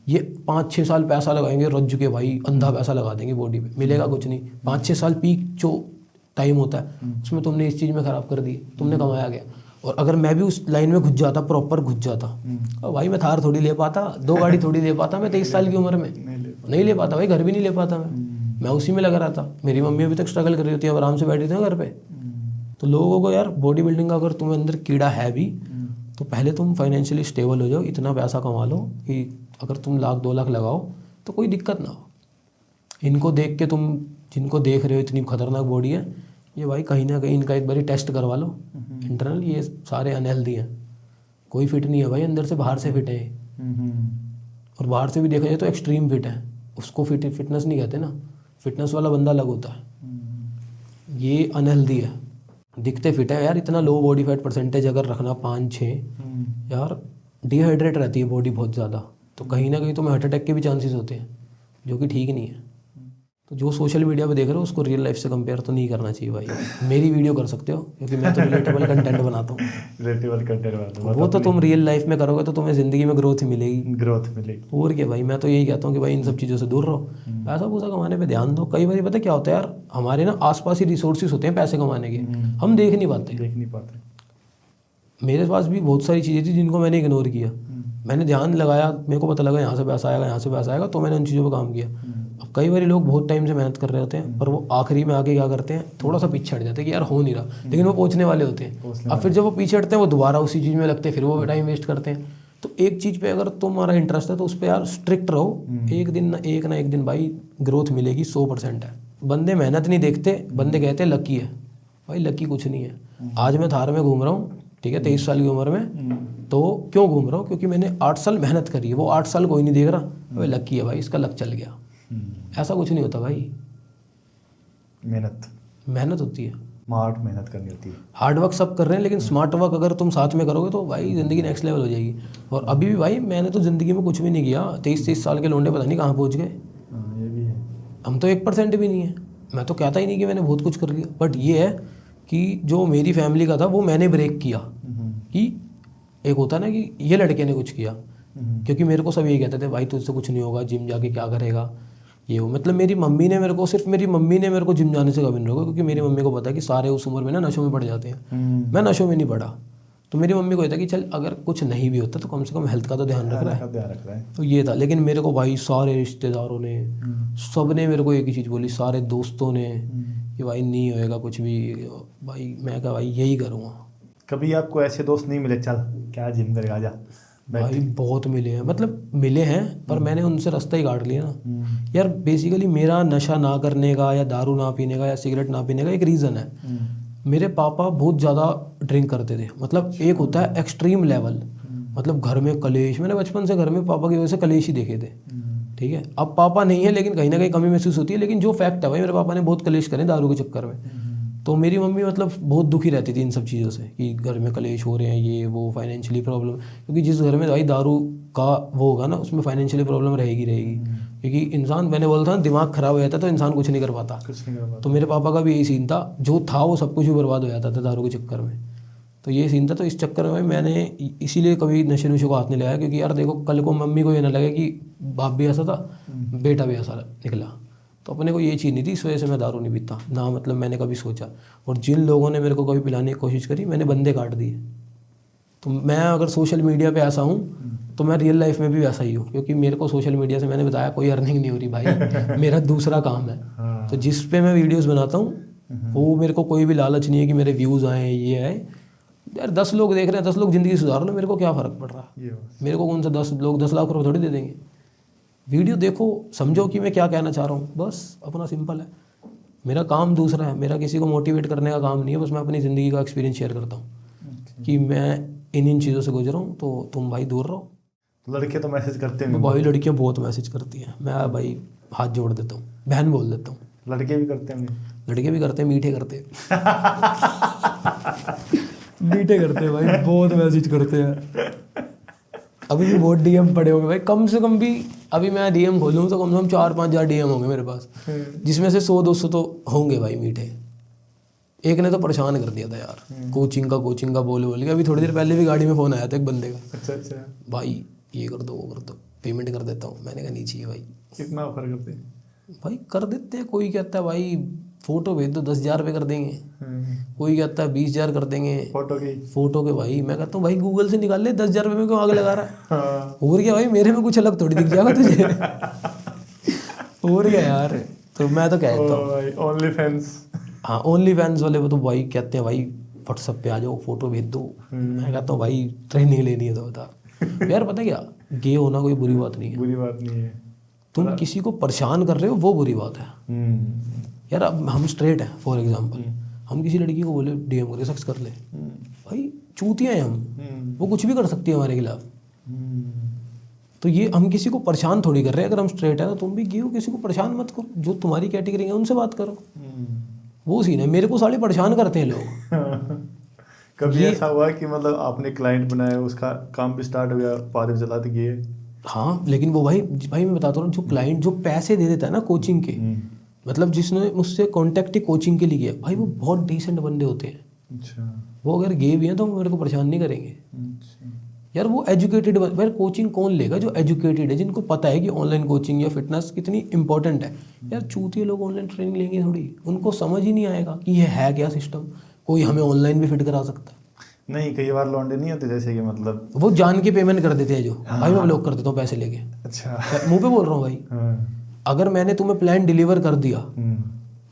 ये 5-6 साल पैसा लगाएंगे, रज्जु के भाई अंधा पैसा लगा देंगे बॉडी पे, मिलेगा कुछ नहीं। 5-6 साल पीक जो टाइम होता है उसमें तुमने इस चीज़ में ख़राब कर दी, तुमने कमाया गया। और अगर मैं भी उस लाइन में घुस जाता, प्रॉपर घुस जाता, और भाई मैं थार थोड़ी ले पाता, 2 गाड़ी थोड़ी ले पाता मैं 23 साल की उम्र में, नहीं ले पाता भाई, घर भी नहीं ले पाता मैं उसी में लगा रहा था। मेरी मम्मी अभी तक स्ट्रगल कर रही होती है, आराम से बैठी थी घर पे। तो लोगों को यार बॉडी बिल्डिंग का अगर तुम्हें अंदर कीड़ा है भी, तो पहले तुम फाइनेंशियली स्टेबल हो जाओ, इतना पैसा कमा लो कि अगर तुम 1-2 लाख लगाओ तो कोई दिक्कत ना हो। इनको देख के तुम, जिनको देख रहे हो इतनी खतरनाक बॉडी है, ये भाई कहीं ना कहीं इनका एक बारी टेस्ट करवा लो इंटरनल, ये सारे अनहेल्दी हैं, कोई फिट नहीं है भाई, अंदर से बाहर से फिट है। और बाहर से भी देखा जाए तो एक्सट्रीम फिट है, उसको फिटनेस नहीं कहते ना, फिटनेस वाला बंदा अलग होता है, ये अनहेल्दी है। दिखते फिट है यार, इतना लो बॉडी फैट परसेंटेज अगर रखना 5-6, यार डिहाइड्रेट रहती है बॉडी बहुत ज़्यादा, तो कहीं ना कहीं तो हार्ट अटैक के भी चांसेस होते हैं, जो कि ठीक नहीं है। तो जो सोशल मीडिया पे देख रहे हो उसको रियल लाइफ से कंपेयर तो नहीं करना चाहिए भाई। मेरी वीडियो कर सकते हो क्योंकि मैं तो रिलेटेबल कंटेंट बनाता हूँ। रिलेटेबल कंटेंट बनाता हूँ, वो तो तुम रियल लाइफ में करोगे तो तुम्हें ज़िंदगी में ग्रोथ मिलेगी। और क्या भाई, मैं तो यही कहता हूँ कि भाई इन सब चीज़ों से दूर रहो, पैसा पूसा कमाने पे ध्यान दो। कई बार पता क्या होता है यार, हमारे ना आसपास ही रिसोर्सेज होते हैं पैसे कमाने के, हम देख नहीं पाते। मेरे पास भी बहुत सारी चीज़ें थी जिनको मैंने इग्नोर किया, मैंने ध्यान लगाया, मेरे को पता लगा यहाँ से पैसा आएगा, यहाँ से पैसा आएगा, तो मैंने उन चीज़ों पर काम किया। अब कई बार लोग बहुत टाइम से मेहनत कर रहे होते हैं, पर वो आखिरी में आके क्या करते हैं, थोड़ा सा पीछे हट जाते हैं कि यार हो नहीं रहा, लेकिन वो पहुँचने वाले होते हैं। अब फिर जब वो पीछे हटते हैं, वो दोबारा उसी चीज़ में लगते हैं, फिर वो टाइम वेस्ट करते हैं। तो एक चीज़ पे अगर तुम्हारा इंटरेस्ट है तो उस पर यार स्ट्रिक्ट रहो, एक ना एक दिन भाई ग्रोथ मिलेगी, 100% है। बंदे मेहनत नहीं देखते, बंदे कहते हैं लकी है, भाई लकी कुछ नहीं है। आज मैं थार में घूम रहा हूँ, ठीक है, 23 साल की उम्र में, तो क्यों घूम रहा हूँ, क्योंकि मैंने 8 साल मेहनत करी है, वो 8 साल कोई नहीं देख रहा, भाई लकी है भाई, इसका लक चल गया। ऐसा कुछ नहीं होता भाई, मेहनत होती है, स्मार्ट मेहनत करनी होती है। हार्ड वर्क सब कर रहे हैं, लेकिन स्मार्ट वर्क अगर तुम साथ में करोगे तो भाई ज़िंदगी नेक्स्ट लेवल हो जाएगी। और अभी भी भाई मैंने तो ज़िंदगी में कुछ भी नहीं किया, 23 साल के लोंडे पता नहीं कहाँ पहुँच गए, ये भी है। हम तो 1% भी नहीं है। मैं तो कहता ही नहीं कि मैंने बहुत कुछ कर लिया, बट ये है कि जो मेरी फैमिली का था वो मैंने ब्रेक किया। कि एक होता ना कि ये लड़के ने कुछ किया, क्योंकि मेरे को सब यही कहते थे भाई तुझसे कुछ नहीं होगा, जिम जाके क्या करेगा, ये हो। मतलब मेरी मम्मी ने मेरे को जिम जाने से कभी नहीं रोका, क्योंकि मेरी मम्मी को पता है कि सारे उस उम्र में ना नशों में पड़ जाते हैं। मैं नशों में नहीं पड़ा, तो मेरी मम्मी को ये था कि चल अगर कुछ नहीं भी होता तो कम से कम हेल्थ का तो ध्यान रख रहा है। तो ये था। लेकिन मेरे को भाई सारे रिश्तेदारों ने, सब ने मेरे को एक ही चीज़ बोली, सारे दोस्तों ने, कि भाई नहीं होएगा कुछ भी। भाई मैं कहा भाई यही करूँगा। कभी आपको ऐसे दोस्त नहीं मिले, चल क्या जिम करेगा जा? भाई बहुत मिले हैं, मतलब मिले हैं, पर मैंने उनसे रास्ता ही काट लिया ना यार। बेसिकली मेरा नशा ना करने का या दारू ना पीने का या सिगरेट ना पीने का एक रीज़न है। मेरे पापा बहुत ज़्यादा ड्रिंक करते थे, मतलब एक होता है एक्सट्रीम लेवल, मतलब घर में कलेश। मैंने बचपन से घर में पापा की वजह से कलेश ही देखे थे, ठीक है। अब पापा नहीं है लेकिन कहीं ना कहीं कमी महसूस होती है, लेकिन जो फैक्ट है भाई मेरे पापा ने बहुत कलेश करे दारू के चक्कर में। तो मेरी मम्मी मतलब बहुत दुखी रहती थी इन सब चीज़ों से कि घर में कलेश हो रहे हैं, ये वो, फाइनेंशियली प्रॉब्लम, क्योंकि जिस घर में भाई दारू का वो होगा ना उसमें फाइनेंशियली प्रॉब्लम रहेगी। क्योंकि इंसान, मैंने बोला था ना, दिमाग खराब हो जाता है तो इंसान कुछ नहीं कर पाता। तो मेरे पापा का भी यही सीन था, जो था वो सब कुछ भी बर्बाद हो जाता था दारू के चक्कर में। तो ये सीन था। तो इस चक्कर में मैंने इसीलिए कभी नशे नुशे को हाथ नहीं लगाया, क्योंकि यार देखो कल को मम्मी को ये ना लगे कि बाप भी ऐसा था बेटा भी ऐसा निकला। तो अपने को ये चीज़ नहीं थी, इस वजह से मैं दारू नहीं पीता ना, मतलब मैंने कभी सोचा। और जिन लोगों ने मेरे को कभी पिलाने की कोशिश करी मैंने बंदे काट दिए। तो मैं अगर सोशल मीडिया पे ऐसा हूँ तो मैं रियल लाइफ में भी वैसा ही हूँ, क्योंकि मेरे को सोशल मीडिया से, मैंने बताया, कोई अर्निंग नहीं हो रही भाई। मेरा दूसरा काम है। तो जिस पे मैं वीडियोस बनाता हूँ वो मेरे को कोई भी लालच नहीं है कि मेरे व्यूज़ आए, ये आए। यार 10 लोग देख रहे हैं, 10 लोग ज़िंदगी सुधार लो, मेरे को क्या फ़र्क पड़ रहा है। मेरे को कौन सा 10 लोग 10 लाख रुपये थोड़ी दे देंगे। वीडियो देखो, समझो कि मैं क्या कहना चाह रहा हूँ, बस अपना सिंपल है। मेरा काम दूसरा है, मेरा किसी को मोटिवेट करने का काम नहीं है, बस मैं अपनी ज़िंदगी का एक्सपीरियंस शेयर करता हूँ कि मैं इन चीज़ों से गुजरा हूँ, तो तुम भाई दूर रहो। लड़के तो मैसेज करते हैं भाई लड़कियाँ बहुत मैसेज करती हैं, मैं भाई हाथ जोड़ देता हूँ, बहन बोल देता हूँ। लड़के भी करते हैं? लड़के भी करते हैं, मीठे करते हैं। मीठे करते हैं भाई, बहुत मैसेज करते हैं। अभी भी बहुत डीएम पड़े होंगे भाई, कम से कम भी अभी मैं डीएम खोलूँ तो कम से कम 4-5 हज़ार डीएम होंगे मेरे पास, जिसमें से 100-200 तो होंगे भाई मीठे। एक ने तो परेशान कर दिया था यार, कोचिंग का बोल के। अभी थोड़ी देर पहले भी गाड़ी में फ़ोन आया था एक बंदे का। अच्छा। भाई ये कर दो, वो कर दो, पेमेंट कर देता हूँ। मैंने कहा नहीं चाहिए भाई। कितना ऑफर करते हैं? भाई कर देते हैं। कोई कहता है भाई फ़ोटो भेज दो 10,000 रुपये कर देंगे, कोई कहता है 20,000 कर देंगे फोटो के। भाई मैं कहता हूँ भाई गूगल से निकाल ले, 10,000 रुपये में क्यों आग लगा रहा है। और क्या भाई, मेरे में कुछ अलग थोड़ी दिख जाएगा तुझे। और क्या यार। तो मैं तो कहता हूँ ओनली फैंस। हाँ, ओनली फैंस वाले वो तो भाई कहते हैं भाई व्हाट्सअप पे आ जाओ, फोटो भेज दो। मैं कहता हूँ भाई ट्रेनिंग लेनी है तो बता। यार पता क्या, गे होना कोई बुरी बात नहीं है। बुरी बात नहीं है। तुम किसी को परेशान कर रहे हो वो बुरी बात है। यार अब हम स्ट्रेट हैं फॉर एग्जांपल, हम किसी लड़की को बोले डीएम करे, सेक्स कर ले, भाई चूतिया हैं हम, वो कुछ भी कर सकती है हमारे खिलाफ। तो ये हम किसी को परेशान थोड़ी कर रहे हैं। अगर हम स्ट्रेट है तो तुम भी गे हो, किसी को परेशान मत करो। जो तुम्हारी कैटेगरी है उनसे बात करो। वो सीन है। मेरे को साले परेशान करते हैं लोग। कभी ऐसा हुआ कि मतलब आपने क्लाइंट बनाया, उसका काम भी स्टार्ट हो गया, बाद में चलाते गए? हाँ, लेकिन वो भाई मैं बताता हूँ, जो क्लाइंट जो पैसे दे देता है ना कोचिंग के, मतलब जिसने मुझसे कांटेक्ट ही कोचिंग के लिए किया, भाई वो बहुत डिसेंट बंदे होते हैं। अच्छा। वो अगर गे भी हैं तो मेरे को परेशान नहीं करेंगे। अच्छा। यार वो एजुकेटेड, यार कोचिंग कौन लेगा? जो एजुकेटेड है, जिनको पता है कि ऑनलाइन कोचिंग या फिटनेस कितनी इंपॉर्टेंट है। यार चूतिए लोग ऑनलाइन ट्रेनिंग लेंगे थोड़ी, उनको समझ ही नहीं आएगा कि ये है क्या सिस्टम। कोई हमें ऑनलाइन भी फिट करा सकता है। नहीं, कई बार लौंडे नहीं होते जैसे कि मतलब वो जान के पेमेंट कर देते हैं जो। भाई मैं ब्लॉक कर देता हूँ पैसे लेके। अच्छा। मुंह पे बोल रहा हूँ भाई। अगर मैंने तुम्हें प्लान डिलीवर कर दिया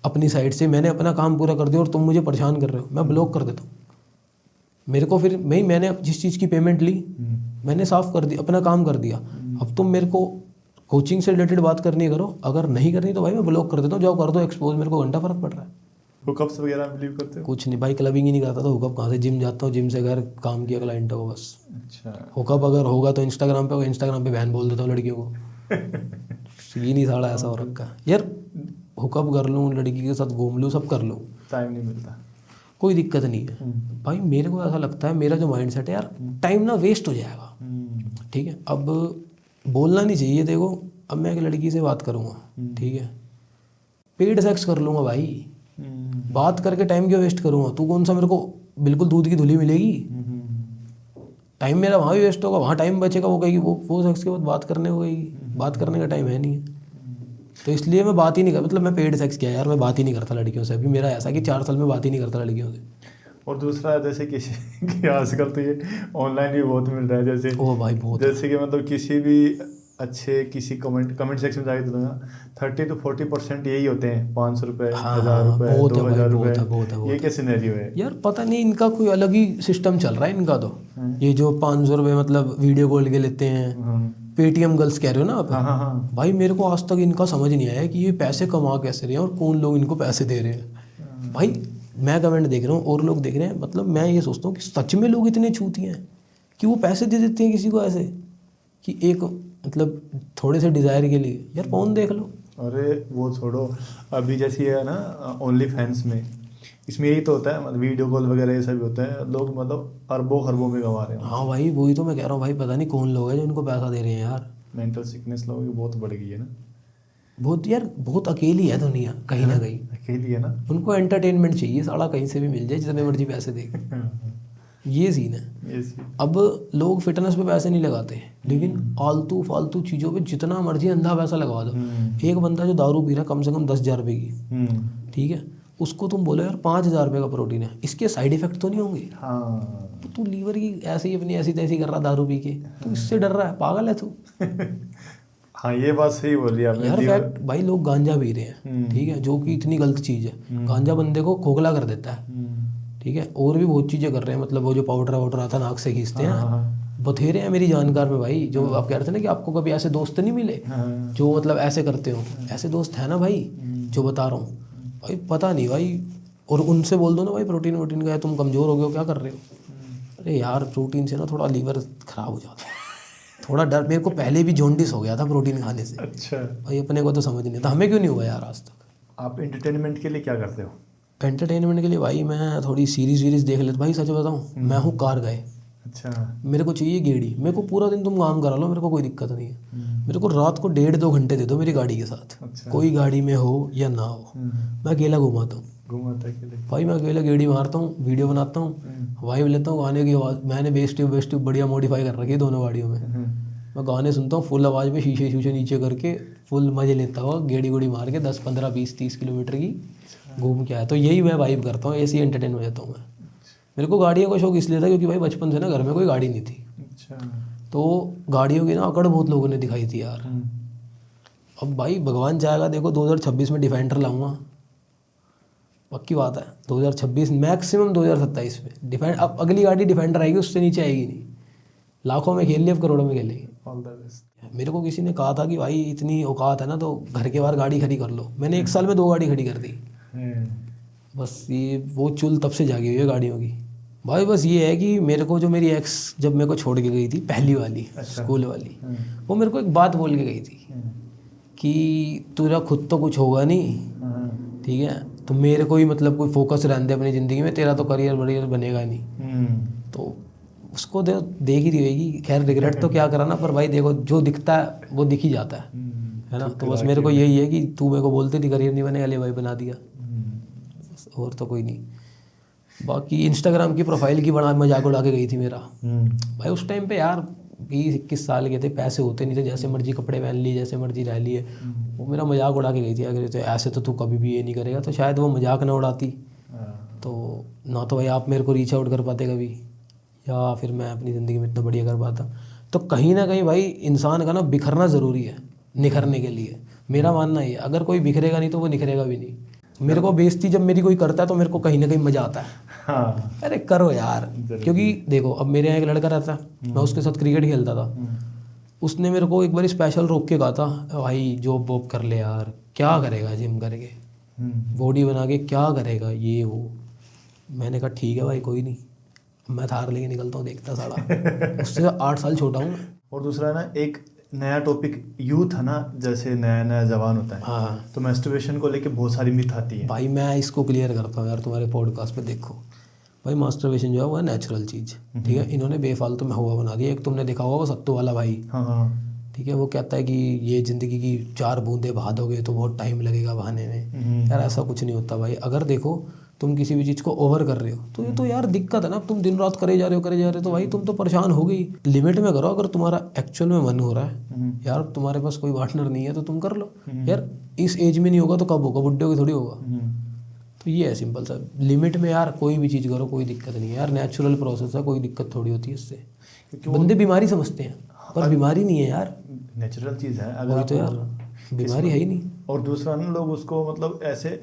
अपनी साइड से, मैंने अपना काम पूरा कर दिया और तुम मुझे परेशान कर रहे हो, मैं ब्लॉक कर देता हूँ। मेरे को फिर मैंने जिस चीज़ की पेमेंट ली मैंने साफ कर दी, अपना काम कर दिया। अब तुम मेरे को कोचिंग से रिलेटेड बात करनी करो, अगर नहीं करनी तो भाई मैं ब्लॉक कर देता हूँ। जाओ कर दो एक्सपोज, मेरे को घंटा फर्क पड़ रहा है। हुकअप्स वगैरह बिलीव करते हो? कुछ नहीं भाई, क्लबिंग ही नहीं करता तो हुकअप कहाँ से। जिम जाता हूँ, जिम से घर, काम किया क्लाइंटों को बस। अच्छा। हुकअप अगर होगा तो इंस्टाग्राम पे होगा, इंस्टाग्राम पे बहन बोल देता हूँ लड़कियों को। सीन ही साड़ा ऐसा हो रखा है यार। हुकअप कर लूँ, लड़की के साथ घूम लूँ, सब कर लूँ, टाइम नहीं मिलता, कोई दिक्कत नहीं है भाई। मेरे को ऐसा लगता है, मेरा जो माइंड सेट है यार, टाइम ना वेस्ट हो जाएगा। ठीक है, अब बोलना नहीं चाहिए। देखो अब मैं एक लड़की से बात करूँगा, ठीक है, पेड सेक्स कर लूँगा भाई। बात करके टाइम क्यों वेस्ट करूँगा? तू कौन सा मेरे को बिल्कुल दूध की धुली मिलेगी? टाइम मेरा वहाँ भी वेस्ट होगा, वहाँ टाइम बचेगा। वो कहेगी वो सेक्स के बाद बात करने को कहेगी, बात करने का टाइम है नहीं है। तो इसलिए मैं बात ही नहीं कर, मतलब मैं पेड सेक्स किया यार, मैं बात ही नहीं करता लड़कियों से। अभी मेरा ऐसा कि 4 साल में बात ही नहीं करता लड़कियों से। और दूसरा जैसे कि आजकल तो ये ऑनलाइन भी बहुत मिल रहा है, जैसे ओ भाई बहुत, जैसे कि मतलब किसी भी अच्छे किसी कमेंट सेक्शन में जाके दूंगा 30 to 40% यही होते हैं, 500 रुपये, 1000 रुपये, 2000 रुपये। ये क्या सिनेरियो है यार? पता नहीं, इनका कोई अलग ही सिस्टम चल रहा है इनका तो। ये जो 500 रुपये मतलब वीडियो कॉल के लेते हैं, पेटीएम गर्ल्स कह रहे हो ना आप? हाँ। भाई मेरे को आज तक इनका समझ नहीं आया कि ये पैसे कमा कैसे रहे हैं और कौन लोग इनको पैसे दे रहे हैं। भाई मैं कमेंट देख रहा हूँ और लोग देख रहे हैं, मतलब मैं ये सोचता हूँ कि सच में लोग इतने छूती हैं कि वो पैसे दे देते हैं किसी को ऐसे कि एक मतलब थोड़े से डिज़ायर के लिए यार फ़ोन देख लो। अरे वो छोड़ो, अभी जैसी है ना ओनली फैंस में, इसमें यही तो होता है, मतलब वीडियो कॉल वगैरह ये सब होता है, लोग मतलब अरबों खरबों में कमा रहे हैं। हाँ भाई वही तो मैं कह रहा हूँ भाई, पता नहीं कौन लोग हैं जो इनको पैसा दे रहे हैं यार। मेंटल सिकनेस लोगों की बहुत बढ़ गई है ना। बहुत यार, बहुत अकेली है दुनिया कहीं ना कहीं। अकेली है ना। उनको एंटरटेनमेंट चाहिए, साला कहीं से भी मिल जाए, जितने मर्जी पैसे दे, ये सीन है। Yes. अब लोग फिटनेस पे पैसे नहीं लगाते, लेकिन आलतू फालतू चीज़ों पे जितना मर्जी अंधा पैसा लगवा दो। एक बंदा जो दारू पी रहा है कम से कम 10,000 रुपये की, ठीक है, उसको तुम बोलो यार 5,000 रुपये का प्रोटीन है, इसके साइड इफेक्ट तो नहीं होंगे? हाँ तो तू लीवर की ऐसे ही अपनी ऐसी तैसी कर रहा दारू पी के, तू इससे डर रहा है, पागल है तू। हाँ ये बात सही बोली आपने। यार फैक्ट भाई, लोग गांजा पी रहे हैं, ठीक है, जो कि इतनी गलत चीज़ है। गांजा बंदे को खोखला कर देता है, ठीक है, और भी बहुत चीज़ें कर रहे हैं, मतलब वो जो पाउडर वाउडर आता है नाक से खींचते हैं, बथेरे हैं मेरी जानकार में भाई। जो आप कह रहे थे ना कि आपको कभी ऐसे दोस्त नहीं मिले जो मतलब ऐसे करते हो, ऐसे दोस्त है ना भाई, जो बता रहा हूँ भाई, पता नहीं भाई। और उनसे बोल दो ना भाई प्रोटीन वोटीन का है, तुम कमज़ोर हो गए हो, क्या कर रहे हो? अरे यार प्रोटीन से ना थोड़ा लीवर ख़राब हो जाता है, थोड़ा डर। मेरे को पहले भी जॉन्डिस हो गया था प्रोटीन खाने से। अच्छा भाई अपने को तो समझ नहीं था, हमें क्यों नहीं हुआ यार आज तक। आप एंटरटेनमेंट के लिए क्या करते हो? एंटरटेनमेंट के लिए भाई मैं थोड़ी सीरीज वीरीज देख लेता भाई। सच बताऊँ मैं हूँ कार गए, अच्छा। मेरे को चाहिए गेड़ी। मेरे को पूरा दिन तुम काम करा लो, मेरे को कोई दिक्कत नहीं है। मेरे को रात को 1.5-2 घंटे दे दो मेरी गाड़ी के साथ, अच्छा। कोई गाड़ी में हो या ना हो, मैं अकेला घुमाता हूँ घूमता है के लिए। भाई। मैं अकेला गेड़ी मारता हूँ, वीडियो बनाता हूँ, वाइब लेता हूँ, गाने की आवाज़। मैंने बेस ट्यूब बढ़िया मॉडिफाई कर रखी है दोनों गाड़ियों में। मैं गाने सुनता हूँ फुल आवाज़ में, शीशे शीशे नीचे करके फुल मज़े लेता हुआ गेड़ी गुड़ी मार के 10, 15, 20, 30 किलोमीटर की घूम के आया। तो यही मैं वाइब करता हूँ, ऐसे ही एंटरटेन हो जाता हूँ मैं। मेरे को गाड़ियों का शौक इसलिए था क्योंकि भाई बचपन से ना घर में कोई गाड़ी नहीं थी, अच्छा। तो गाड़ियों की ना अकड़ बहुत लोगों ने दिखाई थी यार। अब भाई भगवान चाहेगा देखो 2026 में डिफेंडर लाऊंगा, पक्की बात है। 2026 मैक्सिमम 2027 में डिफेंड, अब अगली गाड़ी डिफेंडर आएगी, उससे नीचे आएगी नहीं। लाखों में खेल ली, अब करोड़ों में खेलेगी। All the best. मेरे को किसी ने कहा था कि भाई इतनी औकात है ना तो घर के बाहर गाड़ी खड़ी कर लो। मैंने 1 साल में 2 गाड़ी खड़ी कर दी। बस ये वो चुल तब से जागी हुई है गाड़ियों की भाई। बस ये है कि मेरे को जो मेरी एक्स जब मेरे को छोड़ के गई थी, पहली वाली, स्कूल वाली, वो मेरे को एक बात बोल के गई थी कि तेरा खुद तो कुछ होगा नहीं, ठीक है, तो मेरे को ही मतलब कोई फोकस रहने दे अपनी ज़िंदगी में, तेरा तो करियर वरियर बनेगा नहीं। तो उसको देख ही रही होगी। खैर रिग्रेट तो क्या करा ना, पर भाई देखो जो दिखता है वो दिख ही जाता है ना। तो बस मेरे को यही है कि तू मेरे को बोलती थी करियर नहीं बनेगा, ले भाई बना दिया, और तो कोई नहीं। बाकी इंस्टाग्राम की प्रोफाइल की बड़ा मजाक उड़ा के गई थी मेरा भाई। उस टाइम पे यार 20-21 साल के थे, पैसे होते नहीं थे, जैसे मर्जी कपड़े पहन लिए, जैसे मर्जी रह लिए। वो मेरा मजाक उड़ा के गई थी, अगर तो ऐसे तो तू कभी भी ये नहीं करेगा। तो शायद वो मजाक ना उड़ाती तो ना तो भाई आप मेरे को रीच आउट कर पाते कभी, या फिर मैं अपनी ज़िंदगी में इतना बढ़िया कर पाता। तो कहीं ना कहीं भाई इंसान का ना बिखरना ज़रूरी है निखरने के लिए। मेरा मानना ये, अगर कोई बिखरेगा नहीं तो वो निखरेगा भी नहीं। मेरे को बेइज्जती जब मेरी कोई करता है तो मेरे को कहीं ना कहीं मज़ा आता है। हाँ। अरे करो यार, क्योंकि देखो अब मेरे यहाँ एक लड़का रहता है, मैं उसके साथ क्रिकेट खेलता था। उसने मेरे को एक बार स्पेशल रोक के कहा था, भाई जॉब वॉब कर ले यार, क्या करेगा जिम करके, बॉडी बना के क्या करेगा ये वो। मैंने कहा ठीक है भाई कोई नहीं, मैं थार लेके निकलता हूँ, देखता साला। उससे 8 साल छोटा हूँ। और दूसरा ना एक नया टॉपिक यूथ है ना, जैसे नया नया जवान होता है, हाँ तो मैस्टरबेशन को लेके बहुत सारी मिथ आती है भाई, मैं इसको क्लियर करता हूँ यार तुम्हारे पॉडकास्ट पे। देखो भाई मास्टरबेशन जो है वो है नेचुरल चीज़, ठीक है। इन्होंने बेफालतू में हुआ बना दिया। एक तुमने देखा होगा वो सत्तू वाला भाई, हाँ ठीक है, वो कहता है कि ये ज़िंदगी की 4 बूंदे बहा दोगे तो बहुत टाइम लगेगा बहाने में। यार ऐसा कुछ नहीं होता भाई। अगर देखो तुम किसी भी चीज़ को ओवर कर रहे हो तो ये तो यार दिक्कत है ना। तुम दिन रात करे जा रहे हो तो भाई तुम तो परेशान हो गई। लिमिट में करो। अगर तुम्हारा एक्चुअल में मन हो रहा है यार, तुम्हारे पास कोई पार्टनर नहीं है तो तुम कर लो यार। इस एज में नहीं होगा तो कब होगा, बुढ़े होगी थोड़ी होगा। तो ये है सिंपल सा, लिमिट में यार कोई भी चीज़ करो, कोई दिक्कत नहीं है यार। नेचुरल प्रोसेस है, कोई दिक्कत थोड़ी होती है इससे। बंदे बीमारी समझते हैं पर बीमारी नहीं है यार, नेचुरल चीज़ है। अगर वही तो यार, बीमारी है ही नहीं। और दूसरा ना लोग उसको मतलब ऐसे,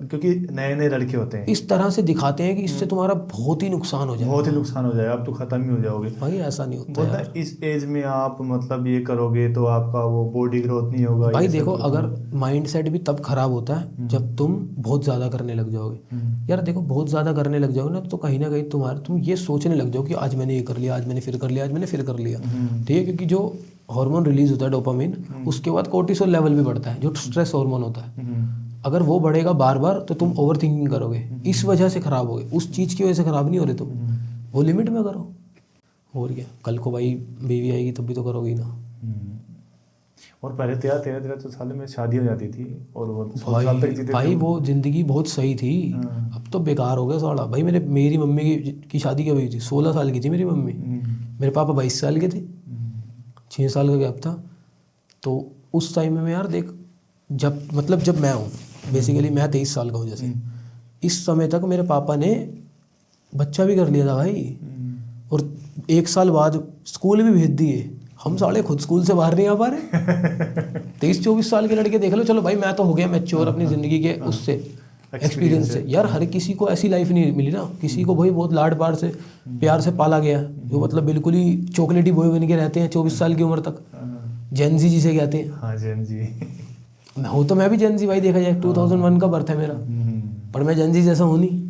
क्योंकि नए नए लड़के होते हैं, इस तरह से दिखाते हैं कि इससे तुम्हारा बहुत ही नुकसान हो जाएगा, बहुत ही नुकसान हो जाएगा, अब तो खत्म ही हो जाओगे। भाई ऐसा नहीं होता बोलता यार। है इस एज में आप मतलब ये करोगे तो आपका वो बॉडी ग्रोथ नहीं होगा। भाई ये सब देखो होता अगर है। माइंडसेट भी तब खराब होता है जब तुम बहुत ज़्यादा करने लग जाओगे। यार देखो बहुत ज़्यादा करने लग जाओगे ना तो कहीं ना कहीं तुम ये सोचने लग जाओ कि आज मैंने ये कर लिया, आज मैंने फिर कर लिया, आज मैंने फिर कर लिया, ठीक है। क्योंकि जो हार्मोन रिलीज होता है डोपामिन, उसके बाद कोर्टिसोल लेवल भी बढ़ता है जो स्ट्रेस हार्मोन होता है। अगर वो बढ़ेगा बार बार तो तुम ओवर थिंकिंग करोगे, इस वजह से खराब होगे, उस चीज़ की वजह से खराब नहीं हो रहे तुम, वो लिमिट में करो। और क्या, कल को भाई बेबी आएगी तब भी तो करोगी ना। और पहले तो यार 13 साल में शादी हो जाती थी और वो 16 साल तक जीते थे। भाई वो जिंदगी बहुत सही थी, अब तो बेकार हो गया साला। भाई मेरी मम्मी की शादी कब हुई थी? 16 साल की थी मेरी मम्मी, मेरे पापा 22 साल के थे, 6 साल का गैप था। तो उस टाइम में यार देख, जब मैं हूँ बेसिकली, मैं 23 साल का हूँ जैसे, इस समय तक मेरे पापा ने बच्चा भी कर लिया था भाई, और 1 साल बाद स्कूल भी भेज दिए। हम साले खुद स्कूल से बाहर नहीं आ पा रहे। 23-24 साल के लड़के देख लो, चलो भाई मैं तो हो गया मैच्योर अपनी ज़िंदगी के उससे एक्सपीरियंस से। यार हर किसी को ऐसी लाइफ नहीं मिली ना, किसी को भाई बहुत लाड प्यार से पाला गया, जो मतलब बिल्कुल ही चॉकलेटी बॉय बन के रहते हैं 24 साल की उम्र तक, जेनजी जिसे कहते हैं। हाँ जेनजी। मैं भी जेनजी भाई, देखा जाए 2001 का बर्थ है मेरा, पर मैं जेनजी जैसा हूँ नहीं।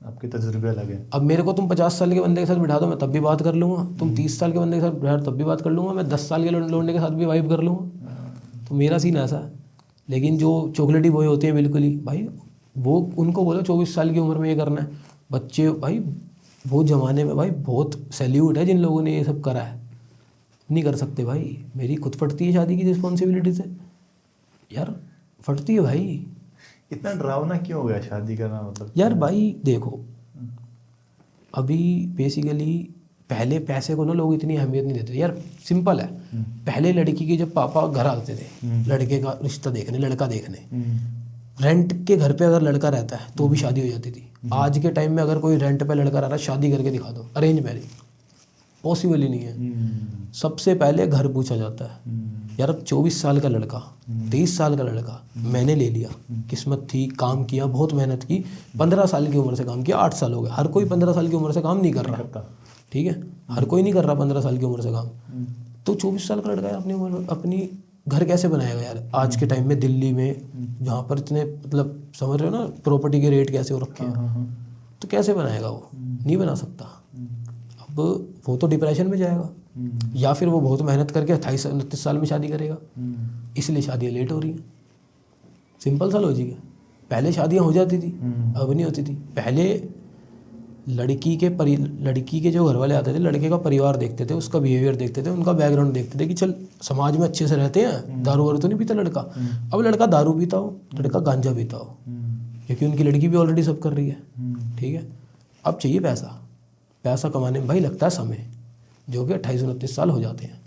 आपके तजुर्बे अलग है। अब मेरे को तुम 50 साल के बंदे के साथ बिठा दो, मैं तब भी बात कर लूँगा। तुम 30 साल के बंदे के साथ बिठा दो तब भी बात कर लूँगा। मैं 10 साल के लौंडे के साथ भी वाइब कर लूँगा। तो मेरा सीन ऐसा है। लेकिन जो चॉकलेटी बॉय होते हैं बिल्कुल ही भाई, वो उनको बोलो 24 साल की उम्र में ये करना है, बच्चे भाई वो ज़माने में भाई बहुत सैल्यूट है जिन लोगों ने ये सब करा है। नहीं कर सकते भाई, मेरी खुद फटती है शादी की रिस्पॉन्सिबिलिटी से यार, फटती है भाई। इतना डरावना क्यों हो गया शादी करना? मतलब यार भाई देखो, अभी बेसिकली पहले पैसे को ना लोग इतनी अहमियत नहीं देते यार। सिंपल है, पहले लड़की के जब पापा घर आते थे लड़के का रिश्ता देखने, लड़का देखने, रेंट के घर पे अगर लड़का रहता है तो भी शादी हो जाती थी। आज के टाइम में अगर कोई रेंट पे लड़का रह रहा है, शादी करके दिखा दो, अरेंज मैरिज पॉसिबल ही नहीं है। सबसे पहले घर पूछा जाता है। यार अब 24 साल का लड़का, 23 साल का लड़का मैंने ले लिया, किस्मत थी, काम किया, बहुत मेहनत की, 15 साल की उम्र से काम किया, 8 साल हो गए। हर कोई 15 साल की उम्र से काम नहीं कर रहा, ठीक है, हर कोई नहीं कर रहा 15 साल की उम्र से काम। तो 24 साल का लड़का यार अपनी घर कैसे बनाएगा यार आज के टाइम में दिल्ली में, जहाँ पर इतने मतलब समझ रहे हो ना प्रॉपर्टी के रेट कैसे हो रखे हैं, तो कैसे बनाएगा वो? नहीं बना सकता। अब वो तो डिप्रेशन में जाएगा, या फिर वो बहुत मेहनत करके 28-29 साल में शादी करेगा, इसलिए शादियाँ लेट हो रही हैं। सिंपल सा लॉजिक है। पहले शादियाँ हो जाती थी, अब नहीं होती थी। पहले लड़की के जो घर वाले आते थे, लड़के का परिवार देखते थे, उसका बिहेवियर देखते थे, उनका बैकग्राउंड देखते थे कि चल समाज में अच्छे से रहते हैं, दारू वारू तो नहीं पीता लड़का। अब लड़का दारू पीता हो, लड़का गांजा पीता हो, क्योंकि उनकी लड़की भी ऑलरेडी सब कर रही है, ठीक है। अब चाहिए पैसा, पैसा कमाने में भाई लगता है समय, जो कि 28-29 साल हो जाते हैं,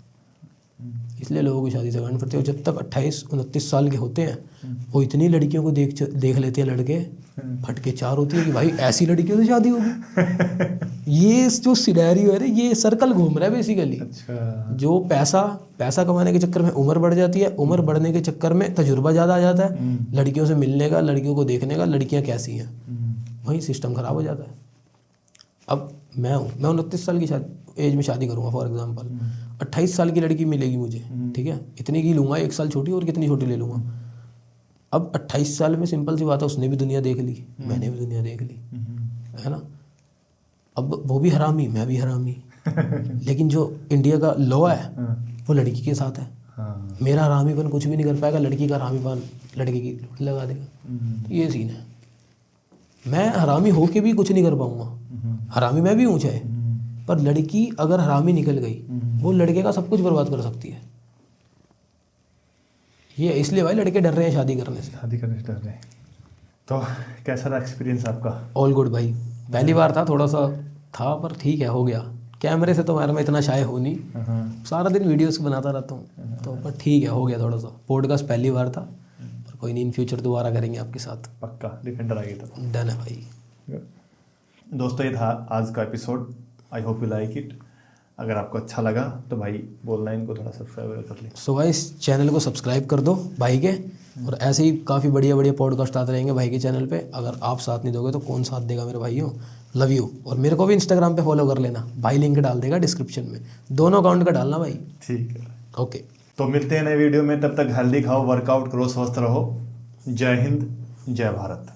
इसलिए लोगों की शादी से करनी पड़ती है। और जब तक 28-29 साल के होते हैं, वो इतनी लड़कियों को देख लेते हैं लड़के, फटके चार होती है कि भाई ऐसी लड़कियों से शादी होगी। ये जो सिनेरियो है, ये सर्कल घूम रहा है बेसिकली। अच्छा। जो पैसा कमाने के चक्कर में उम्र बढ़ जाती है, उम्र बढ़ने के चक्कर में तजुर्बा ज़्यादा आ जाता है, लड़कियों से मिलने का, लड़कियों को देखने का, लड़कियाँ कैसी हैं, वही सिस्टम खराब हो जाता है। अब मैं 29 साल की एज में शादी करूँगा फॉर एग्जांपल, 28 साल की लड़की मिलेगी मुझे, ठीक है, इतनी की लूँगा, 1 साल छोटी, और कितनी छोटी ले लूँगा। अब 28 साल में सिंपल सी बात है, उसने भी दुनिया देख ली, मैंने भी दुनिया देख ली, है ना। अब वो भी हरामी, मैं भी हरामी, लेकिन जो इंडिया का लॉ है वो लड़की के साथ है। मेरा हरामीपन कुछ भी नहीं कर पाएगा, लड़की का हरामीपन लड़की की लगा देगा। ये सीन है। मैं हरामी होके भी कुछ नहीं कर पाऊंगा, हरामी मैं भी हूँ चाहे, पर लड़की अगर हरामी निकल गई, वो लड़के का सब कुछ बर्बाद कर सकती है। ये इसलिए भाई लड़के डर रहे हैं शादी करने से। डर रहे हैं। तो कैसा रहा एक्सपीरियंस आपका? ऑल गुड भाई, पहली बार था, थोड़ा सा था, पर ठीक है, हो गया। कैमरे से तो मैं इतना शाय हो नहीं, सारा दिन वीडियोस बनाता रहता हूँ, तो पर ठीक है, हो गया। थोड़ा सा पॉडकास्ट पहली बार था, पर कोई नहीं, इन फ्यूचर दोबारा करेंगे आपके साथ, पक्का डिफेंडर आ गया था। डन है भाई। दोस्तों ये था आज का episode, I hope you like it. अगर आपको अच्छा लगा तो भाई बोलना इनको थोड़ा सब्सक्राइब कर ले। सो भाई इस चैनल को सब्सक्राइब कर दो भाई के, और ऐसे ही काफ़ी बढ़िया बढ़िया पॉडकास्ट आते रहेंगे भाई के चैनल पे। अगर आप साथ नहीं दोगे तो कौन साथ देगा मेरे भाइयों, लव यू। और मेरे को भी इंस्टाग्राम पे फॉलो कर लेना, भाई लिंक डाल देगा डिस्क्रिप्शन में, दोनों अकाउंट का डालना भाई। ठीक है, ओके। तो मिलते हैं नए वीडियो में, तब तक हेल्दी खाओ, वर्कआउट करो, स्वस्थ रहो। जय हिंद, जय भारत।